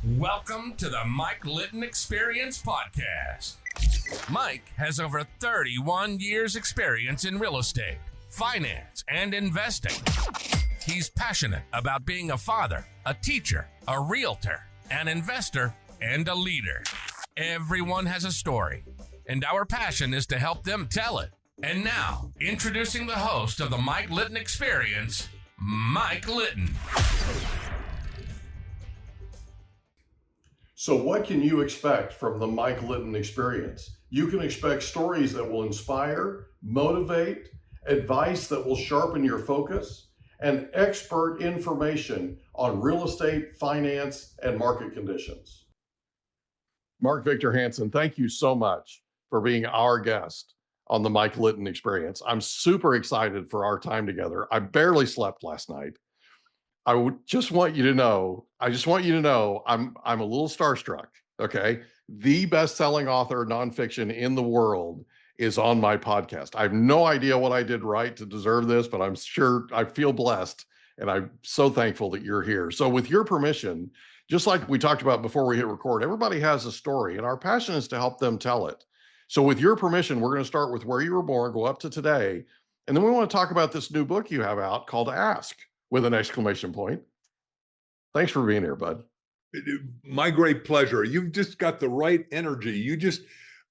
Welcome to the Mike Litton Experience podcast. Mike has over 31 years experience in real estate, finance, and investing. He's passionate about being a father, a teacher, a realtor, an investor, and a leader. Everyone has a story, and our passion is to help them tell it. And now, introducing the host of the Mike Litton Experience, Mike Litton. So what can you expect from the Mike Litton Experience? You can expect stories that will inspire, motivate, advice that will sharpen your focus, and expert information on real estate, finance, and market conditions. Mark Victor Hansen, thank you so much for being our guest on the Mike Litton Experience. I'm super excited for our time together. I barely slept last night. I just want you to know, I'm a little starstruck, okay? The best-selling author of nonfiction in the world is on my podcast. I have no idea what I did right to deserve this, but I'm sure I feel blessed, and I'm so thankful that you're here. So with your permission, just like we talked about before we hit record, everybody has a story, and our passion is to help them tell it. So with your permission, we're going to start with where you were born, go up to today, and then we want to talk about this new book you have out called Ask, with an exclamation point. Thanks for being here, bud. My great pleasure. You've just got the right energy.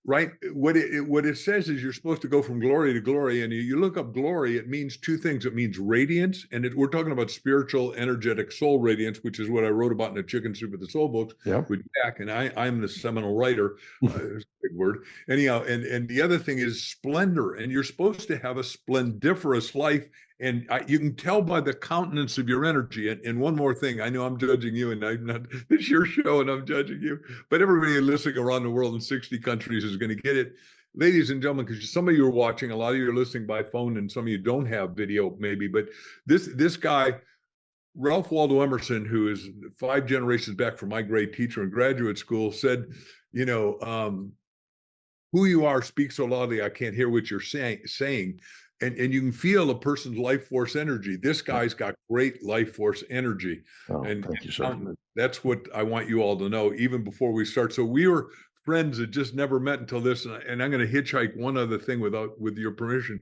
What it says is you're supposed to go from glory to glory, and you look up glory, it means two things. It means radiance, and we're talking about spiritual, energetic soul radiance, which is what I wrote about in the Chicken Soup of the Soul books with Jack, and I'm the seminal writer. It's a big word. Anyhow, and the other thing is splendor, and you're supposed to have a splendiferous life. And you can tell by the countenance of your energy. And one more thing, I know I'm judging you, and I'm not, it's your show and I'm judging you, but everybody listening around the world in 60 countries is going to get it. Ladies and gentlemen, because some of you are watching, a lot of you are listening by phone, and some of you don't have video maybe, but this guy, Ralph Waldo Emerson, who is 5 generations back from my great teacher in graduate school, said, who you are speaks so loudly I can't hear what you're saying. And you can feel a person's life force energy. This guy's got great life force energy. Thank you, sir. That's what I want you all to know, even before we start. So we were friends that just never met until this. And I'm going to hitchhike one other thing with your permission.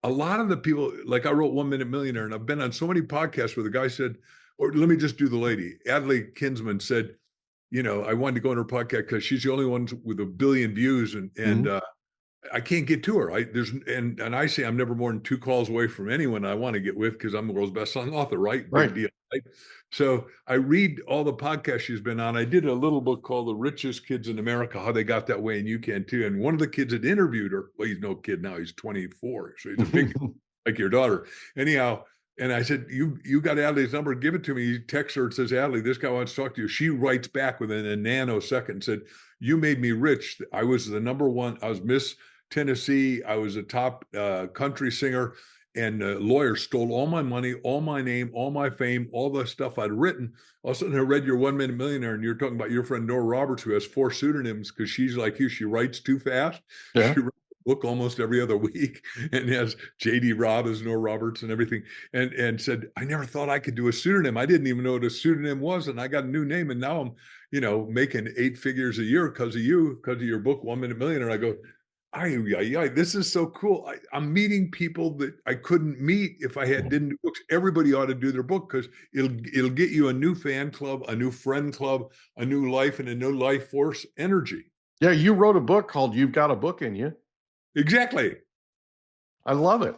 A lot of the people, like I wrote 1 Minute Millionaire, and I've been on so many podcasts where the guy said, or let me just do the lady. Adlai Kinsman said, I wanted to go on her podcast because she's the only one with 1 billion views. And I can't get to her. And I say I'm never more than 2 calls away from anyone I want to get with because I'm the world's best-selling author, right? Big deal, right? So I read all the podcasts she's been on. I did a little book called The Richest Kids in America, How They Got That Way, and you can too. And one of the kids that interviewed her, well, he's no kid now, he's 24, so he's a big like your daughter. Anyhow, and I said, you got Adlai's number, give it to me. He texts her and says, Adlai, this guy wants to talk to you. She writes back within a nanosecond and said, you made me rich. I was the number one, I was Miss Tennessee. I was a top country singer, and lawyers stole all my money, all my name, all my fame, all the stuff I'd written. All of a sudden I read your 1 Minute Millionaire, and you're talking about your friend Nora Roberts, who has 4 pseudonyms because she's like you. She writes too fast. Yeah. She writes a book almost every other week and has J.D. Robb as Nora Roberts and everything. And said, I never thought I could do a pseudonym. I didn't even know what a pseudonym was. And I got a new name. And now I'm, making 8 figures a year because of you, because of your book, 1 Minute Millionaire. I go, this is so cool. I'm meeting people that I couldn't meet if I didn't do books. Everybody ought to do their book because it'll get you a new fan club, a new friend club, a new life, and a new life force energy. Yeah, you wrote a book called You've Got a Book in You. Exactly. I love it.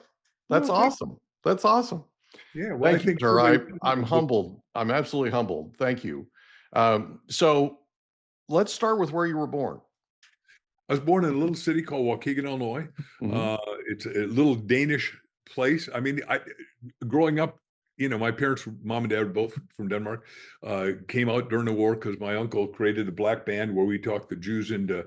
That's awesome. That's awesome. Yeah. Well, thank you, sir. I'm humbled. I'm absolutely humbled. Thank you. So let's start with where you were born. I was born in a little city called Waukegan, Illinois. It's a little Danish place. I mean, growing up, my parents, mom and dad, were both from Denmark, came out during the war because my uncle created a black band where we talked the Jews into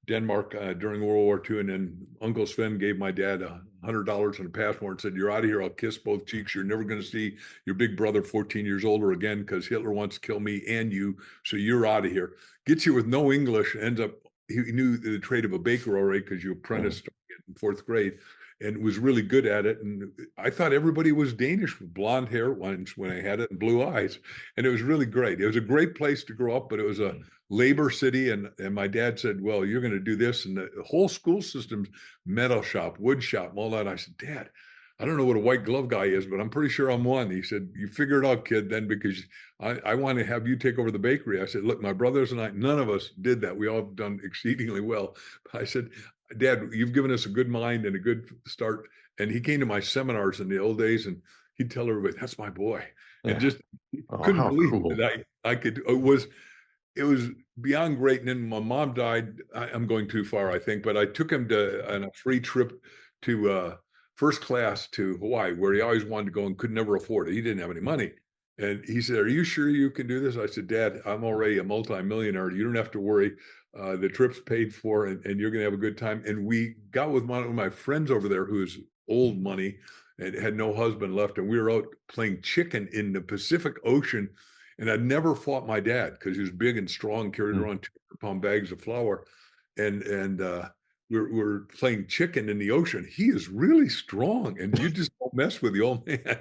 Denmark during World War II. And then Uncle Sven gave my dad $100 and a passport and said, you're out of here. I'll kiss both cheeks. You're never going to see your big brother 14 years older again because Hitler wants to kill me and you. So you're out of here. Gets you with no English, ends up, he knew the trade of a baker already because you apprenticed in 4th grade. and was really good at it. And I thought everybody was Danish with blonde hair once when I had it and blue eyes. And it was really great. It was a great place to grow up, but it was a labor city. And my dad said, well, you're going to do this. And the whole school system's metal shop, wood shop, and all that. And I said, Dad, I don't know what a white glove guy is, but I'm pretty sure I'm one. He said, you figure it out, kid, then, because I want to have you take over the bakery. I said, look, my brothers and I, none of us did that. We all have done exceedingly well. But I said, Dad, you've given us a good mind and a good start. And he came to my seminars in the old days, and he'd tell everybody, that's my boy. Yeah. And just Oh, couldn't how believe cool. that I could, it was beyond great. And then my mom died. I'm going too far, I think, but I took him on a free trip to first class to Hawaii, where he always wanted to go and could never afford it. He didn't have any money. And he said, are you sure you can do this? I said, Dad, I'm already a multimillionaire. You don't have to worry. The trip's paid for, and you're going to have a good time. And we got with one of my friends over there who's old money and had no husband left. And we were out playing chicken in the Pacific Ocean. And I'd never fought my dad because he was big and strong, carried around 200-pound bags of flour. And we're playing chicken in the ocean. He is really strong, and you just don't mess with the old man.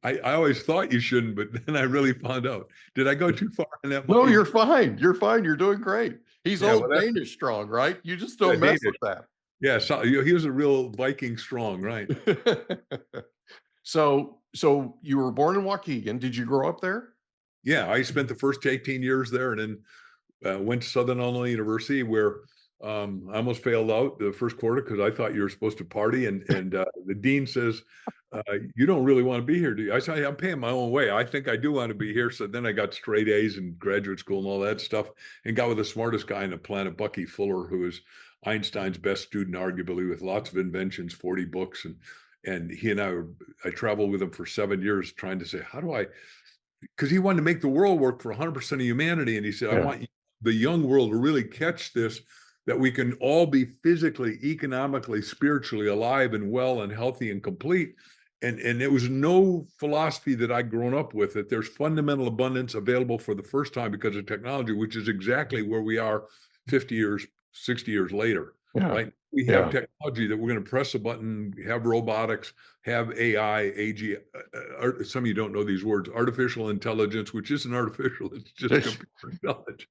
I always thought you shouldn't, but then I really found out. Did I go too far in that? No, you're fine. You're fine. You're doing great. He's Yeah, old well, Danish strong, right? You just don't mess with that. Yeah, so he was a real Viking strong, right? So you were born in Waukegan. Did you grow up there? Yeah, I spent the first 18 years there, and then went to Southern Illinois University, where I almost failed out the first quarter because I thought you were supposed to party. And the dean says, you don't really want to be here, do you? I said, I'm paying my own way. I think I do want to be here. So then I got straight A's in graduate school and all that stuff, and got with the smartest guy on the planet, Bucky Fuller, who is Einstein's best student, arguably, with lots of inventions, 40 books. And he and I traveled with him for 7 years trying to say, how do I, because he wanted to make the world work for 100% of humanity. And he said, I want the young world to really catch this, that we can all be physically, economically, spiritually alive and well and healthy and complete. And it was no philosophy that I'd grown up with, that there's fundamental abundance available for the first time because of technology, which is exactly where we are 50 years, 60 years later, right? We have technology that we're going to press a button, have robotics, have AI, AG, some of you don't know these words, artificial intelligence, which isn't artificial, it's just computer intelligence.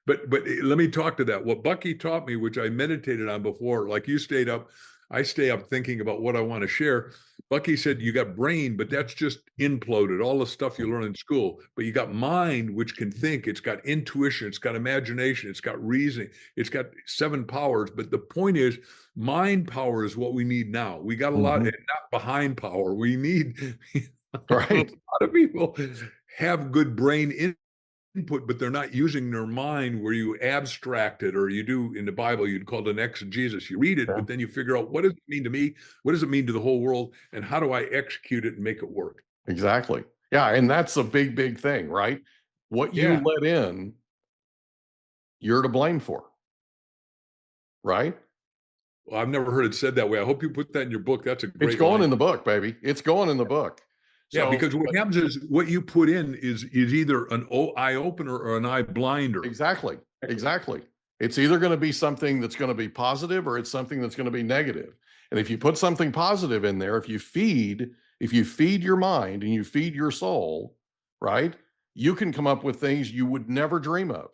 But let me talk to that. What Bucky taught me, which I meditated on before, like you stayed up, I stay up thinking about what I want to share. Bucky said, you got brain, but that's just imploded, all the stuff you learn in school. But you got mind, which can think. It's got intuition. It's got imagination. It's got reasoning. It's got 7 powers. But the point is, mind power is what we need now. We got a lot, and not behind power. We need, right? A lot of people have good brain input, but they're not using their mind, where you abstract it, or you do in the Bible, you'd call it an exegesis. You read it, but then you figure out, what does it mean to me? What does it mean to the whole world? And how do I execute it and make it work? Exactly. Yeah. And that's a big, big thing, right? What you let in, you're to blame for. Right? Well, I've never heard it said that way. I hope you put that in your book. That's a great It's going line. In the book, baby. It's going in the book. Yeah, because what happens is what you put in is either an eye opener or an eye blinder. Exactly. It's either going to be something that's going to be positive, or it's something that's going to be negative. And if you put something positive in there, if you feed your mind and you feed your soul, right, you can come up with things you would never dream of.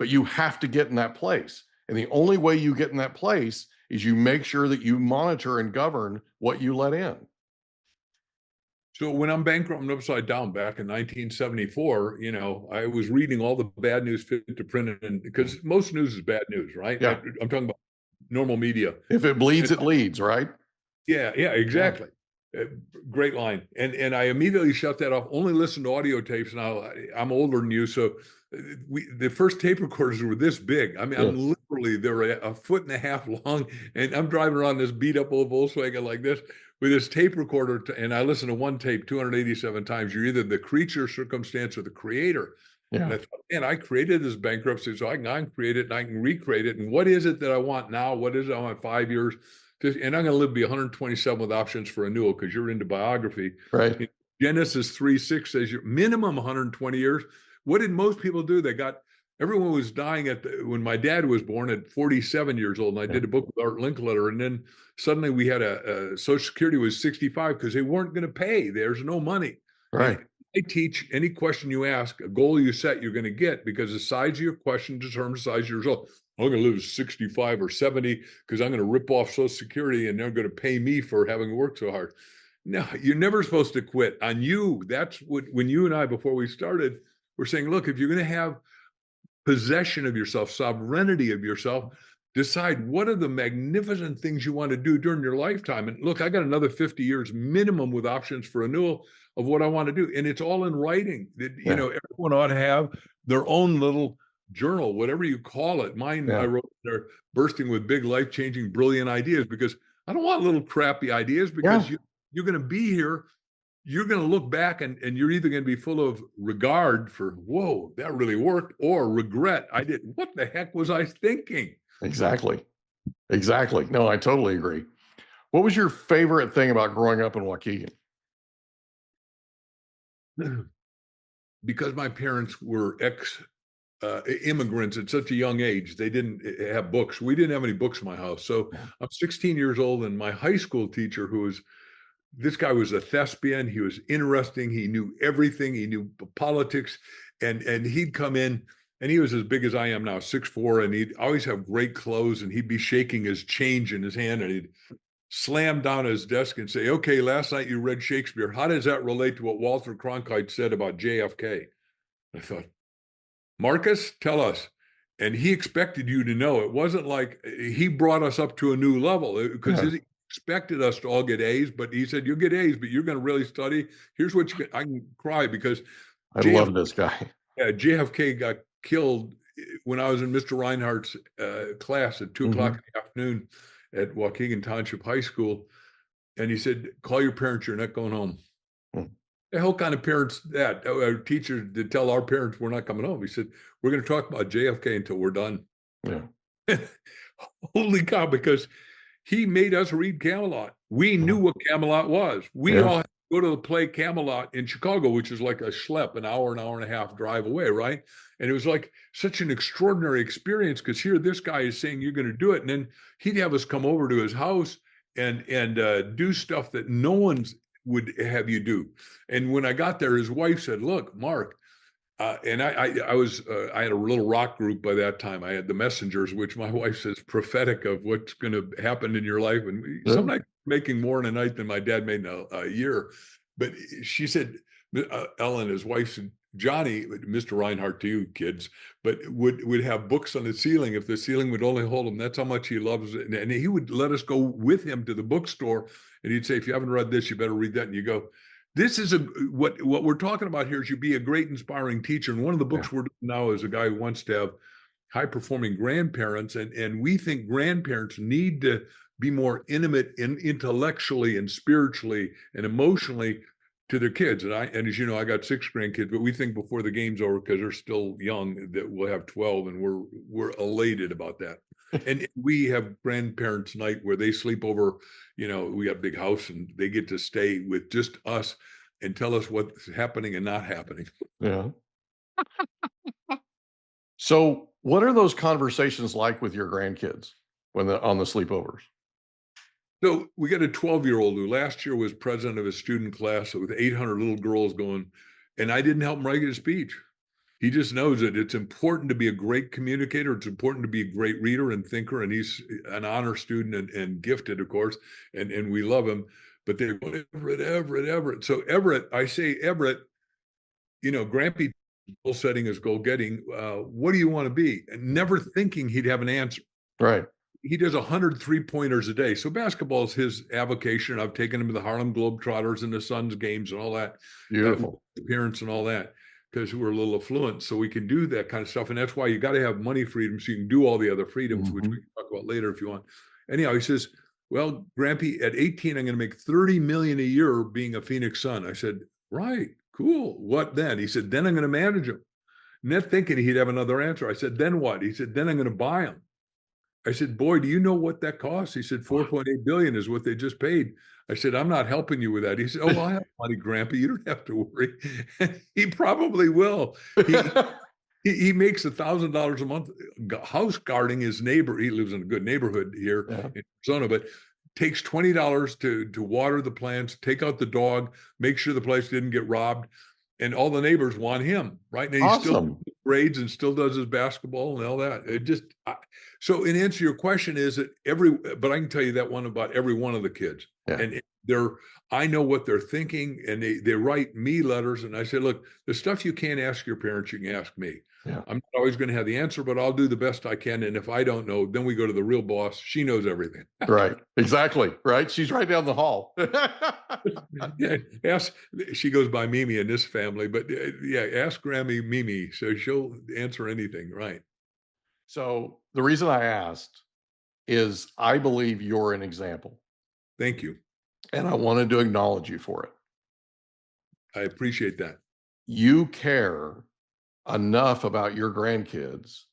But you have to get in that place. And the only way you get in that place is you make sure that you monitor and govern what you let in. So when I'm bankrupt and upside down back in 1974, I was reading all the bad news fit to print, and because most news is bad news, right? Yeah. I'm talking about normal media. If it bleeds, it leads, right? Yeah, exactly. Yeah. Great line. And I immediately shut that off. Only listen to audio tapes. Now I'm older than you, so the first tape recorders were this big. I mean, I'm literally, they were 1.5 feet long, and I'm driving around this beat up old Volkswagen like this with this tape recorder, and I listened to one tape 287 times. You're either the creature, circumstance, or the creator. Yeah. And I thought, man, I created this bankruptcy, so I can create it and I can recreate it. And what is it that I want now? What is it I want 5 years? And I'm going to live to be 127 with options for renewal, because you're into biography. Right. Genesis 3:6 says your minimum 120 years. What did most people do? They got everyone was dying when my dad was born at 47 years old, and I did a book with Art Linkletter, and then suddenly we had a Social Security was 65 because they weren't going to pay. There's no money. Right. And I teach any question you ask, a goal you set, you're going to get, because the size of your question determines the size of your result. I'm going to live to 65 or 70 because I'm going to rip off Social Security and they're going to pay me for having worked so hard. No, you're never supposed to quit on you. That's what, when you and I, before we started, we're saying, look, if you're going to have possession of yourself, sovereignty of yourself, decide what are the magnificent things you want to do during your lifetime. And look, I got another 50 years minimum with options for renewal of what I want to do. And it's all in writing. You know, everyone ought to have their own little journal, whatever you call it. Mine, I wrote there, bursting with big, life-changing, brilliant ideas, because I don't want little crappy ideas, because you're going to be here. You're going to look back and you're either going to be full of regard for, whoa, that really worked, or regret. What the heck was I thinking? Exactly. No, I totally agree. What was your favorite thing about growing up in Waukegan? Because my parents were immigrants at such a young age, they didn't have books. We didn't have any books in my house. So I'm 16 years old, and my high school teacher, this guy was a thespian. He was interesting. He knew everything. He knew politics, and he'd come in, and he was as big as I am now, 6'4", and he'd always have great clothes, and he'd be shaking his change in his hand, and he'd slam down his desk and say, okay, last night you read Shakespeare. How does that relate to what Walter Cronkite said about JFK? I thought, Marcus, tell us. And he expected you to know. It wasn't like he brought us up to a new level, because he expected us to all get A's, but he said, you'll get A's, but you're going to really study. Here's what I can cry, because I love this guy. JFK got killed when I was in Mr. Reinhardt's class at 2 o'clock in the afternoon at Waukegan Township High School. And he said, call your parents, you're not going home. The hell kind of parents that? Our teachers did tell our parents we're not coming home. He said, we're going to talk about JFK until we're done. Yeah. Holy cow, because he made us read Camelot. We knew what Camelot was. We all had to go to the play Camelot in Chicago, which is like a schlep, an hour and a half drive away, right? And it was like such an extraordinary experience, because here this guy is saying you're going to do it. And then he'd have us come over to his house and do stuff that no one's would have you do. And when I got there, his wife said, look, Mark, and I had a little rock group by that time. I had the Messengers, which my wife says prophetic of what's going to happen in your life. And some nights making more in a night than my dad made in a year. But she said, Ellen, his wife said, Johnny, Mr. Reinhardt to you kids, but would have books on the ceiling. If the ceiling would only hold him, that's how much he loves it. And he would let us go with him to the bookstore, and he'd say, if you haven't read this, you better read that. And you go, this is what we're talking about here is you be a great, inspiring teacher. And one of the books we're doing now is a guy who wants to have high-performing grandparents. And we think grandparents need to be more intimate intellectually and spiritually and emotionally to their kids. And as you know, I got 6 grandkids, but we think before the game's over, because they're still young, that we'll have 12, and we're elated about that. And we have grandparents' night where they sleep over, we got a big house, and they get to stay with just us and tell us what's happening and not happening. Yeah. So what are those conversations like with your grandkids on the sleepovers? So we got a 12-year-old who last year was president of a student class with 800 little girls going, and I didn't help him write his speech. He just knows that it's important to be a great communicator. It's important to be a great reader and thinker. And he's an honor student and gifted, of course, and we love him. But they go, Everett. So Everett, I say, Everett, Grampy goal setting is goal getting. What do you want to be? And never thinking he'd have an answer. Right. He does 100 3-pointers a day. So basketball is his avocation. I've taken him to the Harlem Globetrotters and the Suns games and all that. Beautiful. Appearance and all that, because we're a little affluent. So we can do that kind of stuff. And that's why you got to have money freedom so you can do all the other freedoms, which we can talk about later if you want. Anyhow, he says, well, Grampy, at 18, I'm going to make $30 million a year being a Phoenix Sun. I said, right, cool. What then? He said, then I'm going to manage them. Not thinking he'd have another answer. I said, then what? He said, then I'm going to buy them. I said, boy, do you know what that costs? He said, $4.8 billion is what they just paid. I said, I'm not helping you with that. He said, oh, well, I have money, Grandpa. You don't have to worry. He probably will. He makes $1,000 a month house guarding his neighbor. He lives in a good neighborhood here in Arizona, but takes $20 to water the plants, take out the dog, make sure the place didn't get robbed, and all the neighbors want him, right? And he still grades and still does his basketball and all that. It just so in answer to your question is that but I can tell you that one about every one of the kids, and I know what they're thinking, and they write me letters, and I say, look, the stuff you can't ask your parents, you can ask me. Yeah. I'm not always going to have the answer, but I'll do the best I can. And if I don't know, then we go to the real boss. She knows everything. Right. Exactly. Right. She's right down the hall. She goes by Mimi in this family, but ask Grammy Mimi. So she'll answer anything. Right. So the reason I asked is I believe you're an example. Thank you. And I wanted to acknowledge you for it. I appreciate that. You care enough about your grandkids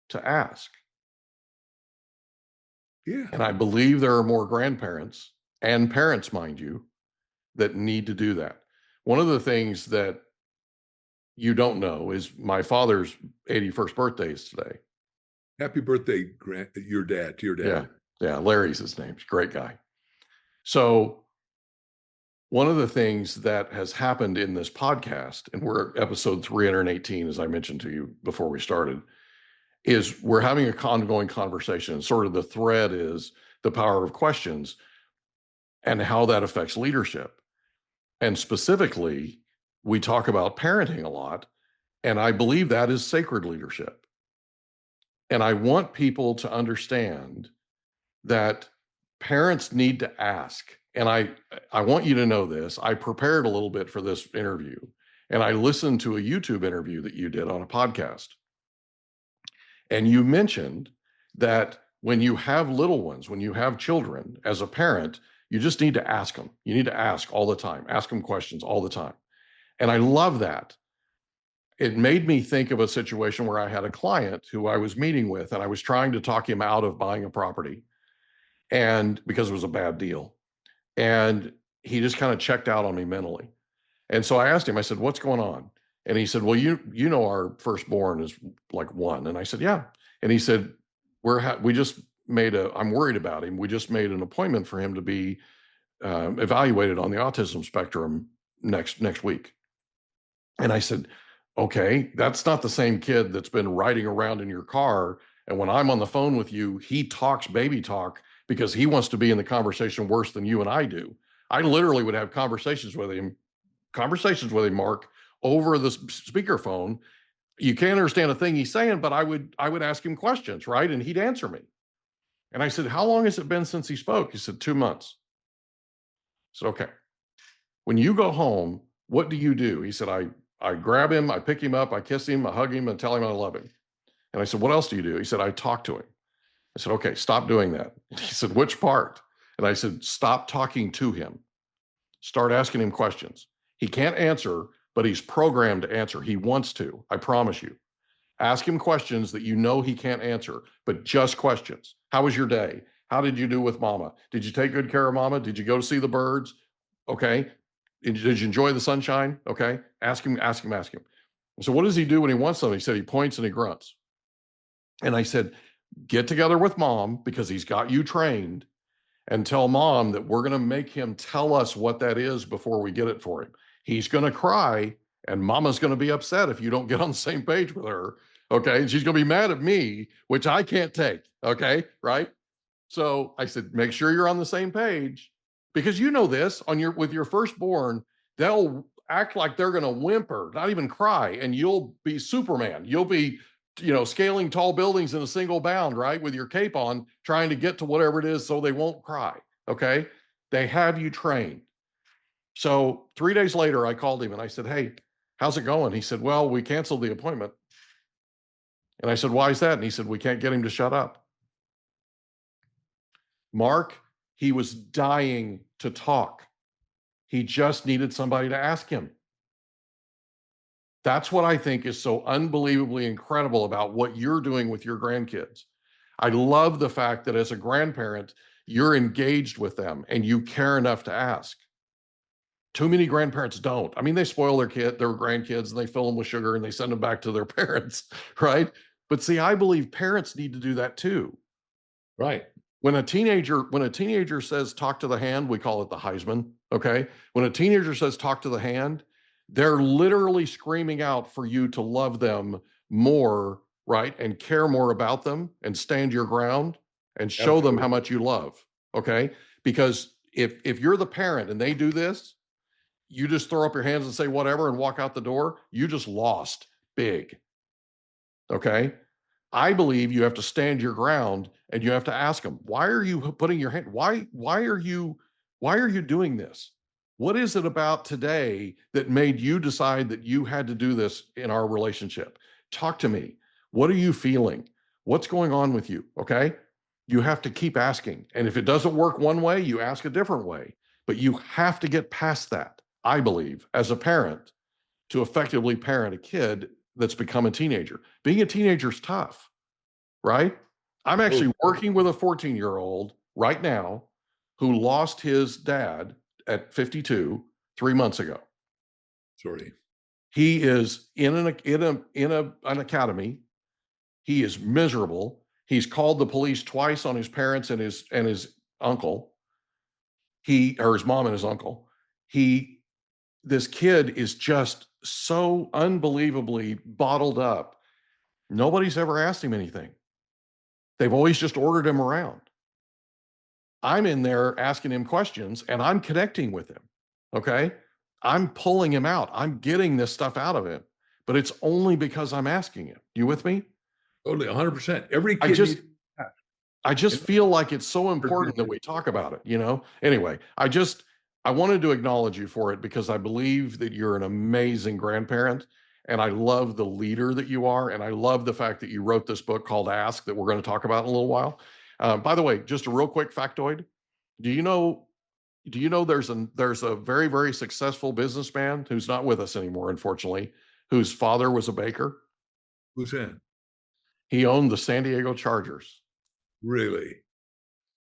to ask. Yeah. And I believe there are more grandparents and parents, mind you, that need to do that. One of the things that you don't know is my father's 81st birthday is today. Happy birthday, to your dad. Yeah, Larry's his name. He's a great guy. So one of the things that has happened in this podcast, and we're at episode 318, as I mentioned to you before we started, is we're having an ongoing conversation. Sort of the thread is the power of questions and how that affects leadership. And specifically, we talk about parenting a lot, and I believe that is sacred leadership. And I want people to understand that parents need to ask. And I want you to know this. I prepared a little bit for this interview, and I listened to a YouTube interview that you did on a podcast. And you mentioned that when you have little ones, when you have children, as a parent, you just need to ask them. You need to ask all the time, ask them questions all the time. And I love that. It made me think of a situation where I had a client who I was meeting with, and I was trying to talk him out of buying a property, and because it was a bad deal. And he just kind of checked out on me mentally. And so I asked him, I said, what's going on? And he said, well, you know, our firstborn is like 1. And I said, yeah. And he said, I'm worried about him. We just made an appointment for him to be evaluated on the autism spectrum next week. And I said, okay, that's not the same kid that's been riding around in your car. And when I'm on the phone with you, he talks baby talk because he wants to be in the conversation worse than you and I do. I literally would have conversations with him, Mark, over the speakerphone. You can't understand a thing he's saying, but I would ask him questions, right? And he'd answer me. And I said, how long has it been since he spoke? He said, 2 months. I said, okay. When you go home, what do you do? He said, I grab him, I pick him up, I kiss him, I hug him, and tell him I love him. And I said, what else do you do? He said, I talk to him. I said, okay, stop doing that. He said, which part? And I said, stop talking to him. Start asking him questions. He can't answer, but he's programmed to answer. He wants to, I promise you. Ask him questions that you know he can't answer, but just questions. How was your day? How did you do with mama? Did you take good care of mama? Did you go to see the birds? Okay. Did you enjoy the sunshine? Okay. Ask him. So what does he do when he wants something? He said he points and he grunts. And I said, get together with mom, because he's got you trained, and tell mom that we're going to make him tell us what that is before we get it for him. He's going to cry, and mama's going to be upset if you don't get on the same page with her. Okay. And she's going to be mad at me, which I can't take. Okay. Right. So I said, make sure you're on the same page, because you know this with your firstborn, they'll act like they're going to whimper, not even cry. And you'll be Superman. You'll be, scaling tall buildings in a single bound, right? With your cape on, trying to get to whatever it is so they won't cry. Okay. They have you trained. So 3 days later, I called him and I said, hey, how's it going? He said, well, we canceled the appointment. And I said, why is that? And he said, we can't get him to shut up. Mark, he was dying to talk. He just needed somebody to ask him. That's what I think is so unbelievably incredible about what you're doing with your grandkids. I love the fact that as a grandparent, you're engaged with them and you care enough to ask. Too many grandparents don't. I mean, they spoil their grandkids, and they fill them with sugar and they send them back to their parents, right? But see, I believe parents need to do that too. Right. When a teenager says talk to the hand, we call it the Heisman, okay? When a teenager says talk to the hand, they're literally screaming out for you to love them more, right? And care more about them and stand your ground and show them how Absolutely. much you love, okay? Because if you're the parent and they do this, you just throw up your hands and say whatever and walk out the door, you just lost big. Okay. I believe you have to stand your ground and you have to ask them, why are you putting your hand? Why are you doing this? What is it about today that made you decide that you had to do this in our relationship? Talk to me. What are you feeling? What's going on with you? Okay. You have to keep asking. And if it doesn't work one way, you ask a different way. But you have to get past that, I believe, as a parent, to effectively parent a kid that's become a teenager. Being a teenager is tough, right? I'm actually working with a 14-year-old right now who lost his dad at 52 3 months ago. Sorry. He is in an academy. He is miserable. He's called the police twice on his parents and his uncle. His mom and his uncle. This kid is just so unbelievably bottled up. Nobody's ever asked him anything. They've always just ordered him around. I'm in there asking him questions and I'm connecting with him. Okay. I'm pulling him out. I'm getting this stuff out of him, but it's only because I'm asking him. You with me? Totally, 100%. Every I kid just, needs I just feel like it's so important that we talk about it. Anyway, I wanted to acknowledge you for it because I believe that you're an amazing grandparent and I love the leader that you are. And I love the fact that you wrote this book called Ask that we're going to talk about in a little while. By the way, just a real quick factoid. Do you know there's a very, very successful businessman who's not with us anymore, unfortunately, whose father was a baker? Who's in? He owned the San Diego Chargers. Really?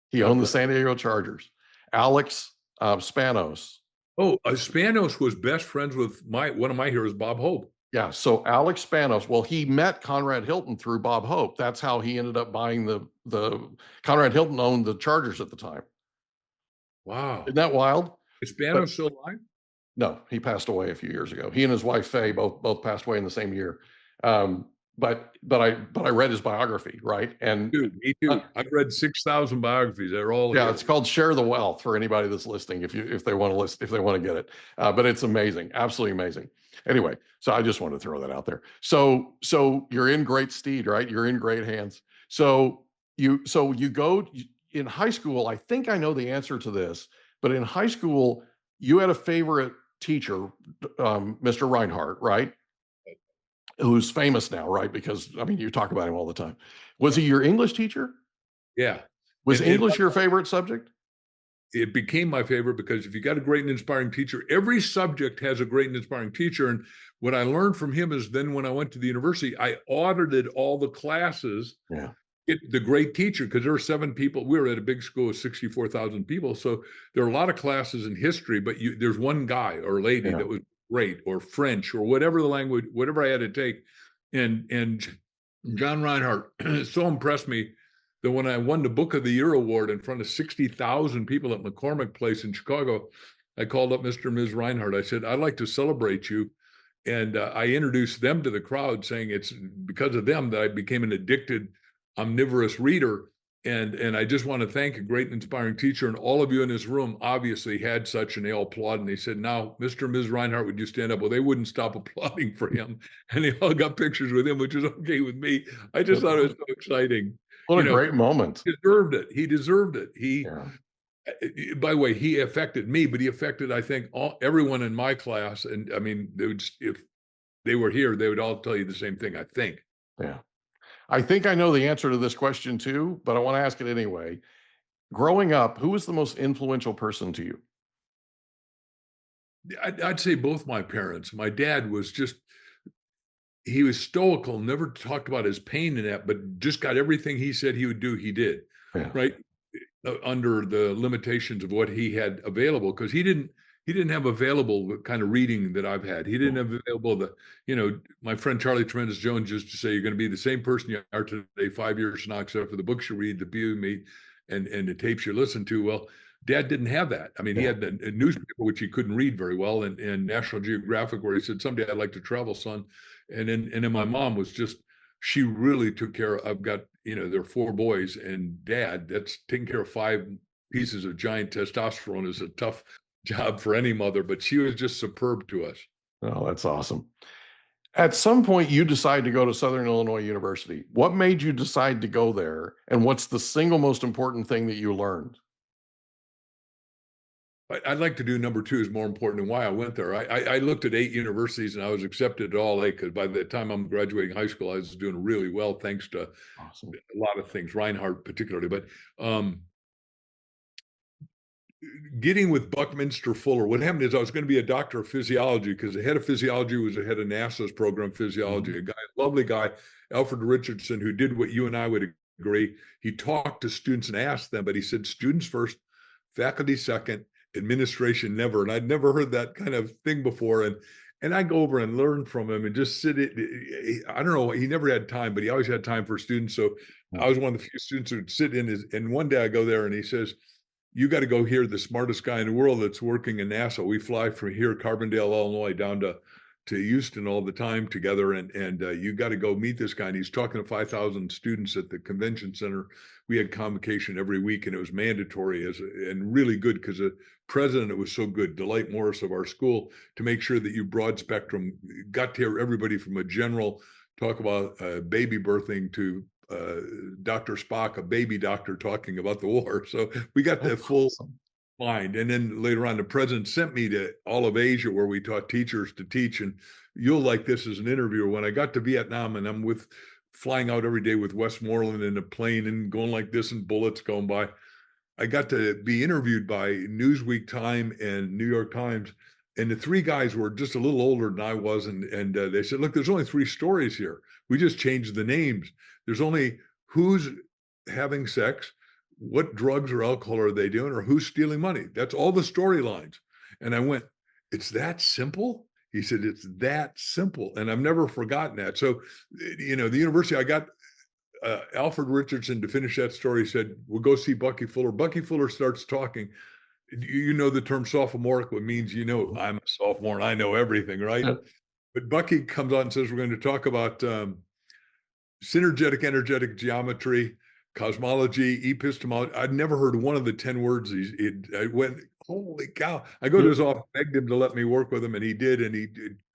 He owned the San Diego Chargers. Alex Spanos. Oh, Spanos was best friends with one of my heroes, Bob Hope. Yeah. So Alex Spanos, well, he met Conrad Hilton through Bob Hope. That's how he ended up buying the Conrad Hilton owned the Chargers at the time. Wow. Isn't that wild? Is Spanos still alive? No, he passed away a few years ago. He and his wife Faye both passed away in the same year. But I read his biography, right? And Dude, me too. I've read 6,000 biographies. They're all yeah, here. it's called Share the Wealth for anybody that's listening. If they want to listen, if they want to get it, but it's amazing, absolutely amazing. Anyway, so I just wanted to throw that out there. So you're in great stead, right? You're in great hands. So you go in high school. I think I know the answer to this, but in high school you had a favorite teacher, Mr. Reinhardt, right? Who's famous now, right? Because I mean, you talk about him all the time. Was he your English teacher? Yeah. Was English your favorite subject? It became my favorite because if you got a great and inspiring teacher, every subject has a great and inspiring teacher. And what I learned from him is then when I went to the university, I audited all the classes. Yeah. The great teacher, because there were 7 people. We were at a big school with 64,000 people. So there are a lot of classes in history, but there's one guy or lady that was great, or French, or whatever the language, whatever I had to take. And John Reinhardt so impressed me that when I won the Book of the Year award in front of 60,000 people at McCormick Place in Chicago, I called up Mr. and Ms. Reinhardt. I said, I'd like to celebrate you. And I introduced them to the crowd, saying it's because of them that I became an addicted, omnivorous reader. And I just want to thank a great and inspiring teacher. And all of you in this room obviously had such, and they all applauded. And they said, now, Mr. and Ms. Reinhardt, would you stand up? Well, they wouldn't stop applauding for him. And they all got pictures with him, which is okay with me. I just thought it was so exciting. What a great moment. He deserved it. He deserved it. By the way, he affected me, but he affected, I think, everyone in my class. And I mean, if they were here, they would all tell you the same thing, I think. Yeah. I think I know the answer to this question too, but I want to ask it anyway. Growing up, who was the most influential person to you? I'd say both my parents. My dad was he was stoical, never talked about his pain in that, but just got everything he said he would do, he did, right? Under the limitations of what he had available, because he didn't he didn't have available the kind of reading that I've had. He didn't have available my friend Charlie Tremendous Jones used to say, you're going to be the same person you are today 5 years from now, except for the books you read, the people you meet, and the tapes you listen to. Well, Dad didn't have that. I mean, he had a newspaper, which he couldn't read very well, and National Geographic, where he said, someday I'd like to travel, son. And then my mom was just, she really took care of, I've got, there are 4 boys, and Dad, that's taking care of 5 pieces of giant testosterone is a tough job for any mother, but she was just superb to us. Oh, that's awesome. At some point, you decide to go to Southern Illinois University. What made you decide to go there? And what's the single most important thing that you learned? I'd like to do number 2 is more important than why I went there. I looked at 8 universities and I was accepted at all 8 because by the time I'm graduating high school, I was doing really well thanks to a lot of things, Reinhardt particularly. But getting with Buckminster Fuller, what happened is I was going to be a doctor of physiology because the head of physiology was the head of NASA's program physiology, a lovely guy, Alfred Richardson, who did what you and I would agree. He talked to students and asked them, but he said, students first, faculty second, administration never. And I'd never heard that kind of thing before. And I go over and learn from him and just sit it. I don't know. He never had time, but he always had time for students. So I was one of the few students who would sit in his, and one day I go there and he says, you got to go hear the smartest guy in the world that's working in NASA. We fly from here, Carbondale, Illinois, down to Houston all the time together. And you got to go meet this guy. And he's talking to 5,000 students at the convention center. We had convocation every week and it was mandatory and really good because the president was so good, Delight Morris of our school, to make sure that you broad spectrum got to hear everybody from a general talk about baby birthing to Dr. Spock, a baby doctor, talking about the war. So we got the full mind. And then later on, the president sent me to all of Asia where we taught teachers to teach. And you'll like this as an interviewer. When I got to Vietnam and I'm flying out every day with Westmoreland in a plane and going like this and bullets going by, I got to be interviewed by Newsweek, Time, and New York Times. And the 3 guys were just a little older than I was. And they said, look, there's only 3 stories here. We just changed the names. There's only who's having sex, what drugs or alcohol are they doing, or who's stealing money. That's all the storylines. And I went, it's that simple? He said, it's that simple. And I've never forgotten that. So, the university, I got Alfred Richardson to finish that story, said, we'll go see Bucky Fuller. Bucky Fuller starts talking. You know the term sophomoric, what means, I'm a sophomore and I know everything, right? Yeah. But Bucky comes out and says, we're going to talk about synergetic energetic geometry, cosmology, epistemology. I'd never heard one of the 10 words. I went, holy cow. I go to his office, begged him to let me work with him, and he did. And he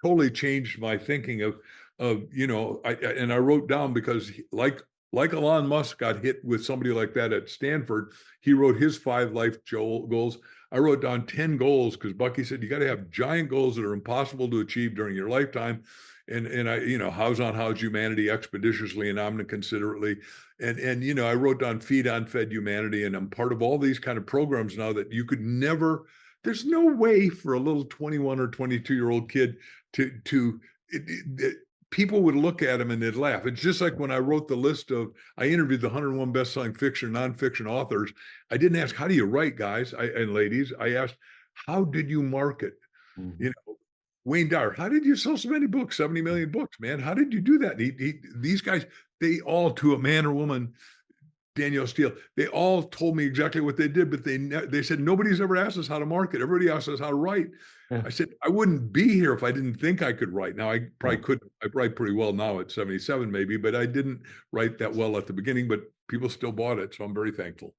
totally changed my thinking of I wrote down because like Elon Musk got hit with somebody like that at Stanford, he wrote his 5 life goals. I wrote down 10 goals because Bucky said, you got to have giant goals that are impossible to achieve during your lifetime. And I, house humanity expeditiously and omniconsiderately. And I wrote down feed on fed humanity. And I'm part of all these kind of programs now that you could never, there's no way for a little 21 or 22-year-old kid people would look at him and they'd laugh. It's just like when I wrote the list I interviewed the 101 best-selling fiction, nonfiction authors. I didn't ask, how do you write, guys and ladies? I asked, how did you market? Mm-hmm. Wayne Dyer, how did you sell so many books, 70 million books, man? How did you do that? These guys, they all, to a man or woman, Danielle Steele, they all told me exactly what they did, but they said, nobody's ever asked us how to market. Everybody asks us how to write. Yeah. I said, I wouldn't be here if I didn't think I could write. Now, I probably could. I write pretty well now at 77 maybe, but I didn't write that well at the beginning, but people still bought it. So I'm very thankful.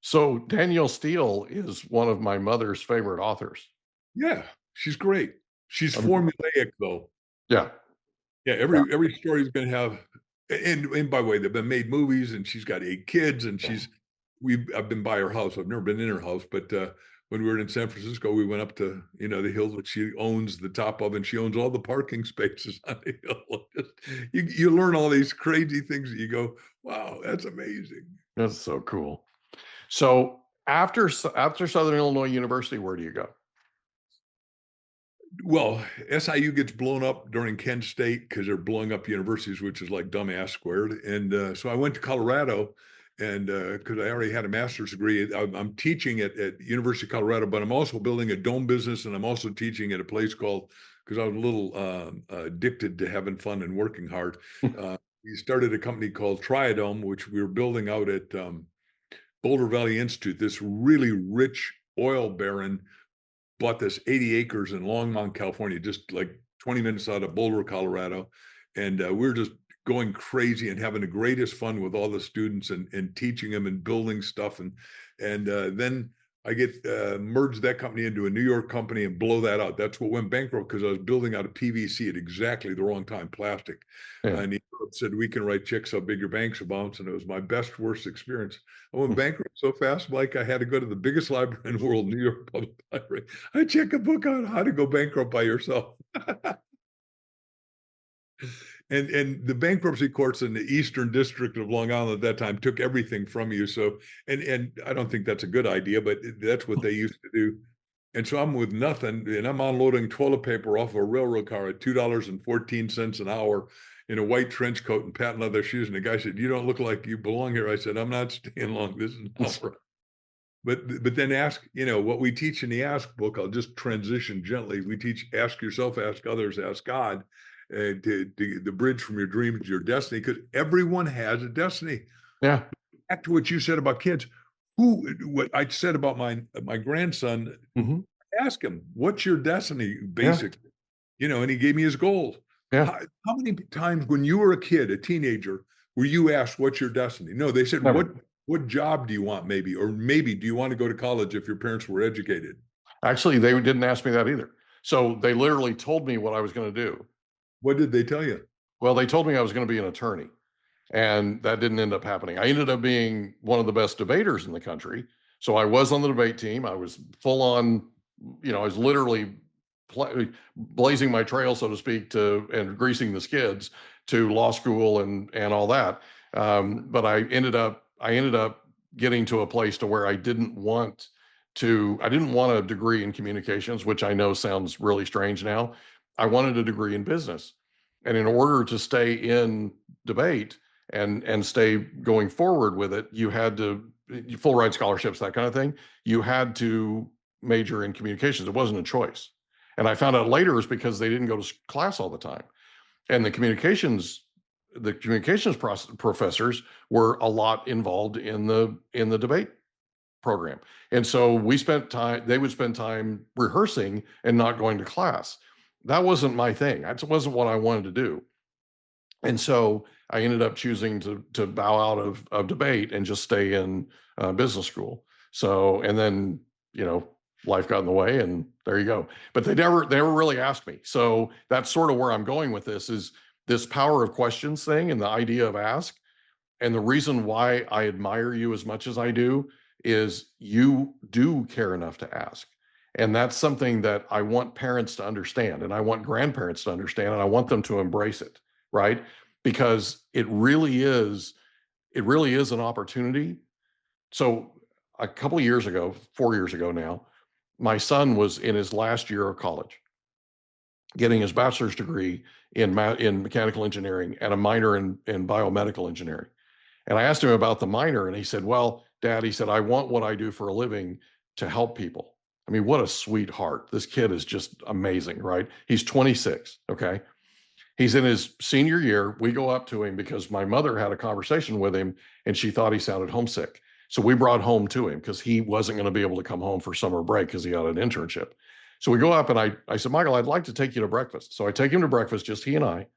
So Danielle Steele is one of my mother's favorite authors. Yeah, she's great. She's formulaic though. Yeah. Yeah. Every story is going to have, and by the way, they've been made movies and she's got 8 kids and I've been by her house. I've never been in her house, but when we were in San Francisco, we went up to, the hill that she owns the top of, and she owns all the parking spaces on the hill. You learn all these crazy things that you go, wow, that's amazing. That's so cool. So after Southern Illinois University, where do you go? Well, SIU gets blown up during Kent State because they're blowing up universities, which is like dumbass squared. And so I went to Colorado, And because I already had a master's degree, I'm teaching at University of Colorado, but I'm also building a dome business, and I'm also teaching at a place called, because I was a little addicted to having fun and working hard. We started a company called Triadome, which we were building out at Boulder Valley Institute. This really rich oil baron bought this 80 acres in Longmont, California, just like 20 minutes out of Boulder, Colorado. And we were just going crazy and having the greatest fun with all the students and teaching them and building stuff. And then I get merged that company into a New York company and blow that out. That's what went bankrupt, because I was building out of PVC at exactly the wrong time, plastic. Yeah. And he said, we can write checks how big your banks will bounce. And it was my best, worst experience. I went bankrupt so fast, Mike, I had to go to the biggest library in the world, New York Public Library. I check a book on how to go bankrupt by yourself. And the bankruptcy courts in the Eastern District of Long Island at that time took everything from you. So, and I don't think that's a good idea, but that's what they used to do. And so I'm with nothing, and I'm unloading toilet paper off a railroad car at $2.14 an hour in a white trench coat and patent leather shoes. And the guy said, "You don't look like you belong here." I said, "I'm not staying long. This is not right." But then ask, what we teach in the Ask book, I'll just transition gently. We teach ask yourself, ask others, ask God, to the bridge from your dreams to your destiny, because everyone has a destiny. Yeah. Back to what you said about kids. What I said about my grandson, ask him, what's your destiny, basically? And he gave me his goals. Yeah. How many times when you were a kid, a teenager, were you asked, what's your destiny? No, they said, Never. what job do you want, maybe? Or maybe, do you want to go to college if your parents were educated? Actually, they didn't ask me that either. So they literally told me what I was going to do. What did they tell you? Well, they told me I was going to be an attorney, and that didn't end up happening. I ended up being one of the best debaters in the country. So I was on the debate team. I was full on, I was literally blazing my trail, so to speak, and greasing the skids to law school and all that. But I ended up getting to a place to where I didn't want a degree in communications, which I know sounds really strange now. I wanted a degree in business. And in order to stay in debate and stay going forward with it, you had to, full ride scholarships, that kind of thing, you had to major in communications. It wasn't a choice. And I found out later is because they didn't go to class all the time. And the communications professors were a lot involved in the debate program. And so they would spend time rehearsing and not going to class. That wasn't my thing. That wasn't what I wanted to do. And so I ended up choosing to bow out of debate and just stay in business school. So, and then, life got in the way, and there you go. But they never really asked me. So that's sort of where I'm going with this, is this power of questions thing and the idea of ask. And the reason why I admire you as much as I do is you do care enough to ask. And that's something that I want parents to understand, and I want grandparents to understand, and I want them to embrace it, right? Because it really is an opportunity. So a couple of years ago, 4 years ago now, my son was in his last year of college, getting his bachelor's degree in mechanical engineering and a minor in biomedical engineering. And I asked him about the minor, and he said, "Well, Dad," he said, "I want what I do for a living to help people." I mean, what a sweetheart. This kid is just amazing, right? He's 26, okay? He's in his senior year. We go up to him because my mother had a conversation with him, and she thought he sounded homesick. So we brought home to him because he wasn't going to be able to come home for summer break because he had an internship. So we go up, and I said, "Michael, I'd like to take you to breakfast." So I take him to breakfast, just he and I.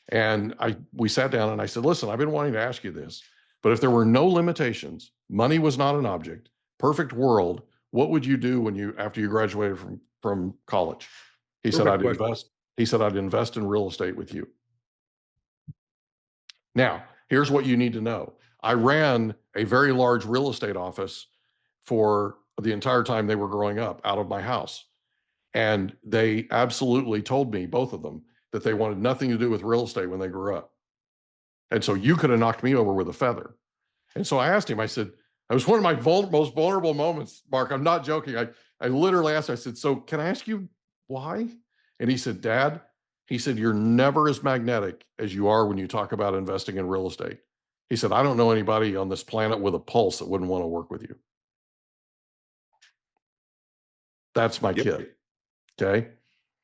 And we sat down, and I said, "Listen, I've been wanting to ask you this, but if there were no limitations, money was not an object, perfect world, what would you do after you graduated from college?" He said, "I'd invest." He said, "I'd invest in real estate with you." Now, here's what you need to know. I ran a very large real estate office for the entire time they were growing up out of my house. And they absolutely told me, both of them, that they wanted nothing to do with real estate when they grew up. And so you could have knocked me over with a feather. And so I asked him, I said, it was one of my most vulnerable moments, Mark. I'm not joking. I literally asked him, I said, "So can I ask you why?" And he said, "Dad," he said, "you're never as magnetic as you are when you talk about investing in real estate." He said, I don't know anybody on this planet with a pulse that wouldn't want to work with you. That's my Yep. kid. Okay.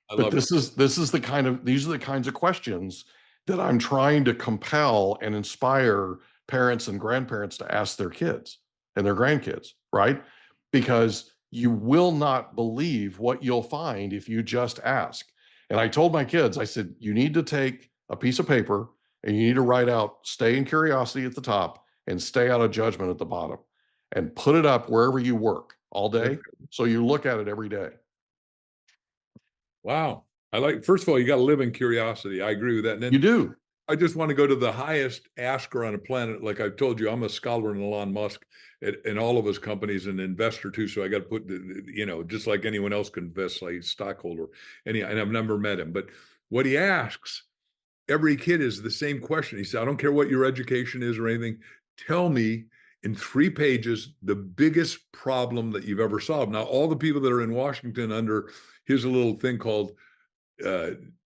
But these are the kinds of questions that I'm trying to compel and inspire parents and grandparents to ask their kids and their grandkids, right? Because you will not believe what you'll find if you just ask. And I told my kids, I said, you need to take a piece of paper and you need to write out stay in curiosity at the top and stay out of judgment at the bottom and put it up wherever you work all day. So you look at it every day. Wow. First of all, you got to live in curiosity. I agree with that. And then You do. I just want to go to the highest asker on a planet. Like I've told you, I'm a scholar in Elon Musk and all of his companies, an investor too. So I got to put, just like anyone else can invest, like stockholder. And I've never met him, but what he asks every kid is the same question. He said, I don't care what your education is or anything. Tell me in 3 pages the biggest problem that you've ever solved. Now, all the people that are in Washington under here's a little thing called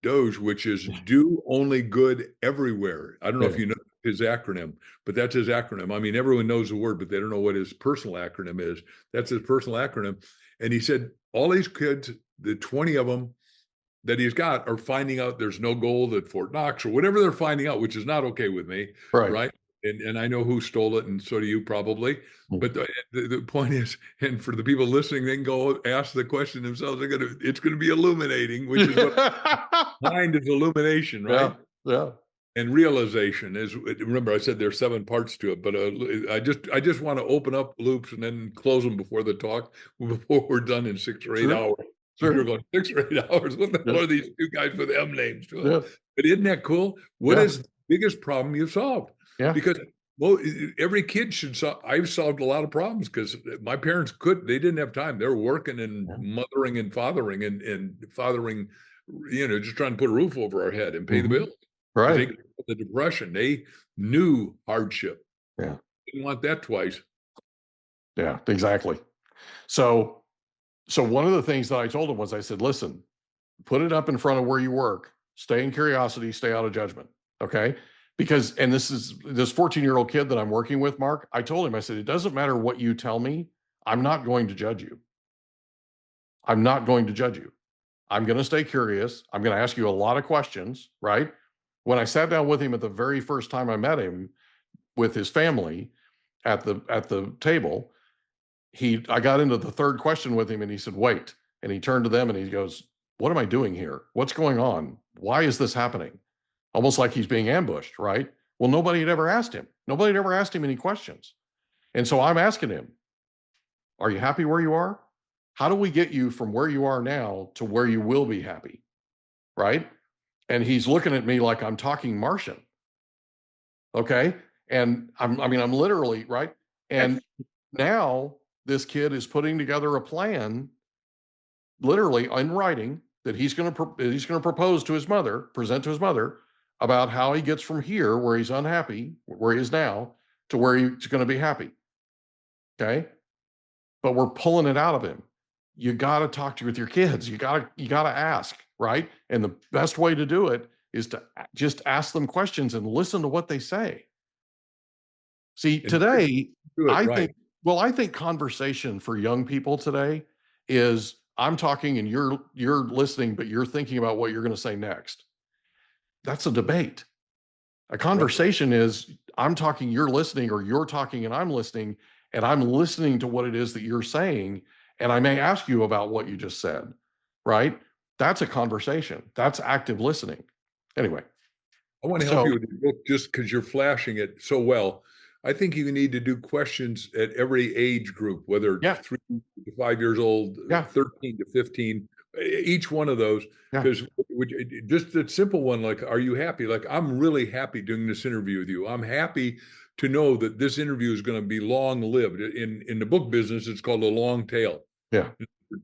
DOGE, which is do only good everywhere. I don't know if you know his acronym, but that's his acronym. I mean, everyone knows the word, but they don't know what his personal acronym is. That's his personal acronym. And he said, all these kids, the 20 of them that he's got are finding out there's no gold at Fort Knox or whatever they're finding out, which is not okay with me. Right. And I know who stole it, and so do you probably. But the point is, and for the people listening, they can go ask the question themselves. It's going to be illuminating, which is what mind is illumination, right? Yeah. And realization is. Remember, I said there's 7 parts to it, but I just want to open up loops and then close them before we're done in 6 or 8 hours. Sure. You're going 6 or 8 hours. What the hell are these 2 guys with M names to it? But isn't that cool? What is the biggest problem you've solved? Yeah. Because every kid should solve. I've solved a lot of problems because my parents they didn't have time. They were working and mothering and fathering and fathering, just trying to put a roof over our head and pay the bills. Right. The Depression, they knew hardship. Yeah. Didn't want that twice. Yeah, exactly. So one of the things that I told him was, I said, listen, put it up in front of where you work, stay in curiosity, stay out of judgment. Okay. Because, and this 14-year-old kid that I'm working with, Mark, I told him, I said, it doesn't matter what you tell me. I'm not going to judge you. I'm not going to judge you. I'm going to stay curious. I'm going to ask you a lot of questions, right? When I sat down with him at the very first time I met him with his family at the table, I got into the third question with him and he said, wait. And he turned to them and he goes, what am I doing here? What's going on? Why is this happening? Almost like he's being ambushed, right? Well, nobody had ever asked him. Nobody had ever asked him any questions. And so I'm asking him, are you happy where you are? How do we get you from where you are now to where you will be happy? Right? And he's looking at me like I'm talking Martian. Okay. And I'm literally, right? And now this kid is putting together a plan, literally in writing, that he's going to propose to his mother, present to his mother, about how he gets from here, where he's unhappy, where he is now, to where he's going to be happy. Okay. But we're pulling it out of him. You got to talk with your kids. You got to ask, right? And the best way to do it is to just ask them questions and listen to what they say. See, today, I think conversation for young people today is I'm talking and you're listening, but you're thinking about what you're going to say next. That's a debate. A conversation is I'm talking, you're listening, or you're talking and I'm listening to what it is that you're saying. And I may ask you about what you just said, right? That's a conversation. That's active listening. Anyway. I want to help you with your book just because you're flashing it so well. I think you need to do questions at every age group, whether it's 3 to 5 years old, 13 to 15, each one of those. Because just a simple one, like, are you happy? Like, I'm really happy doing this interview with you. I'm happy to know that this interview is going to be long-lived. In the book business, it's called a long tail. Yeah.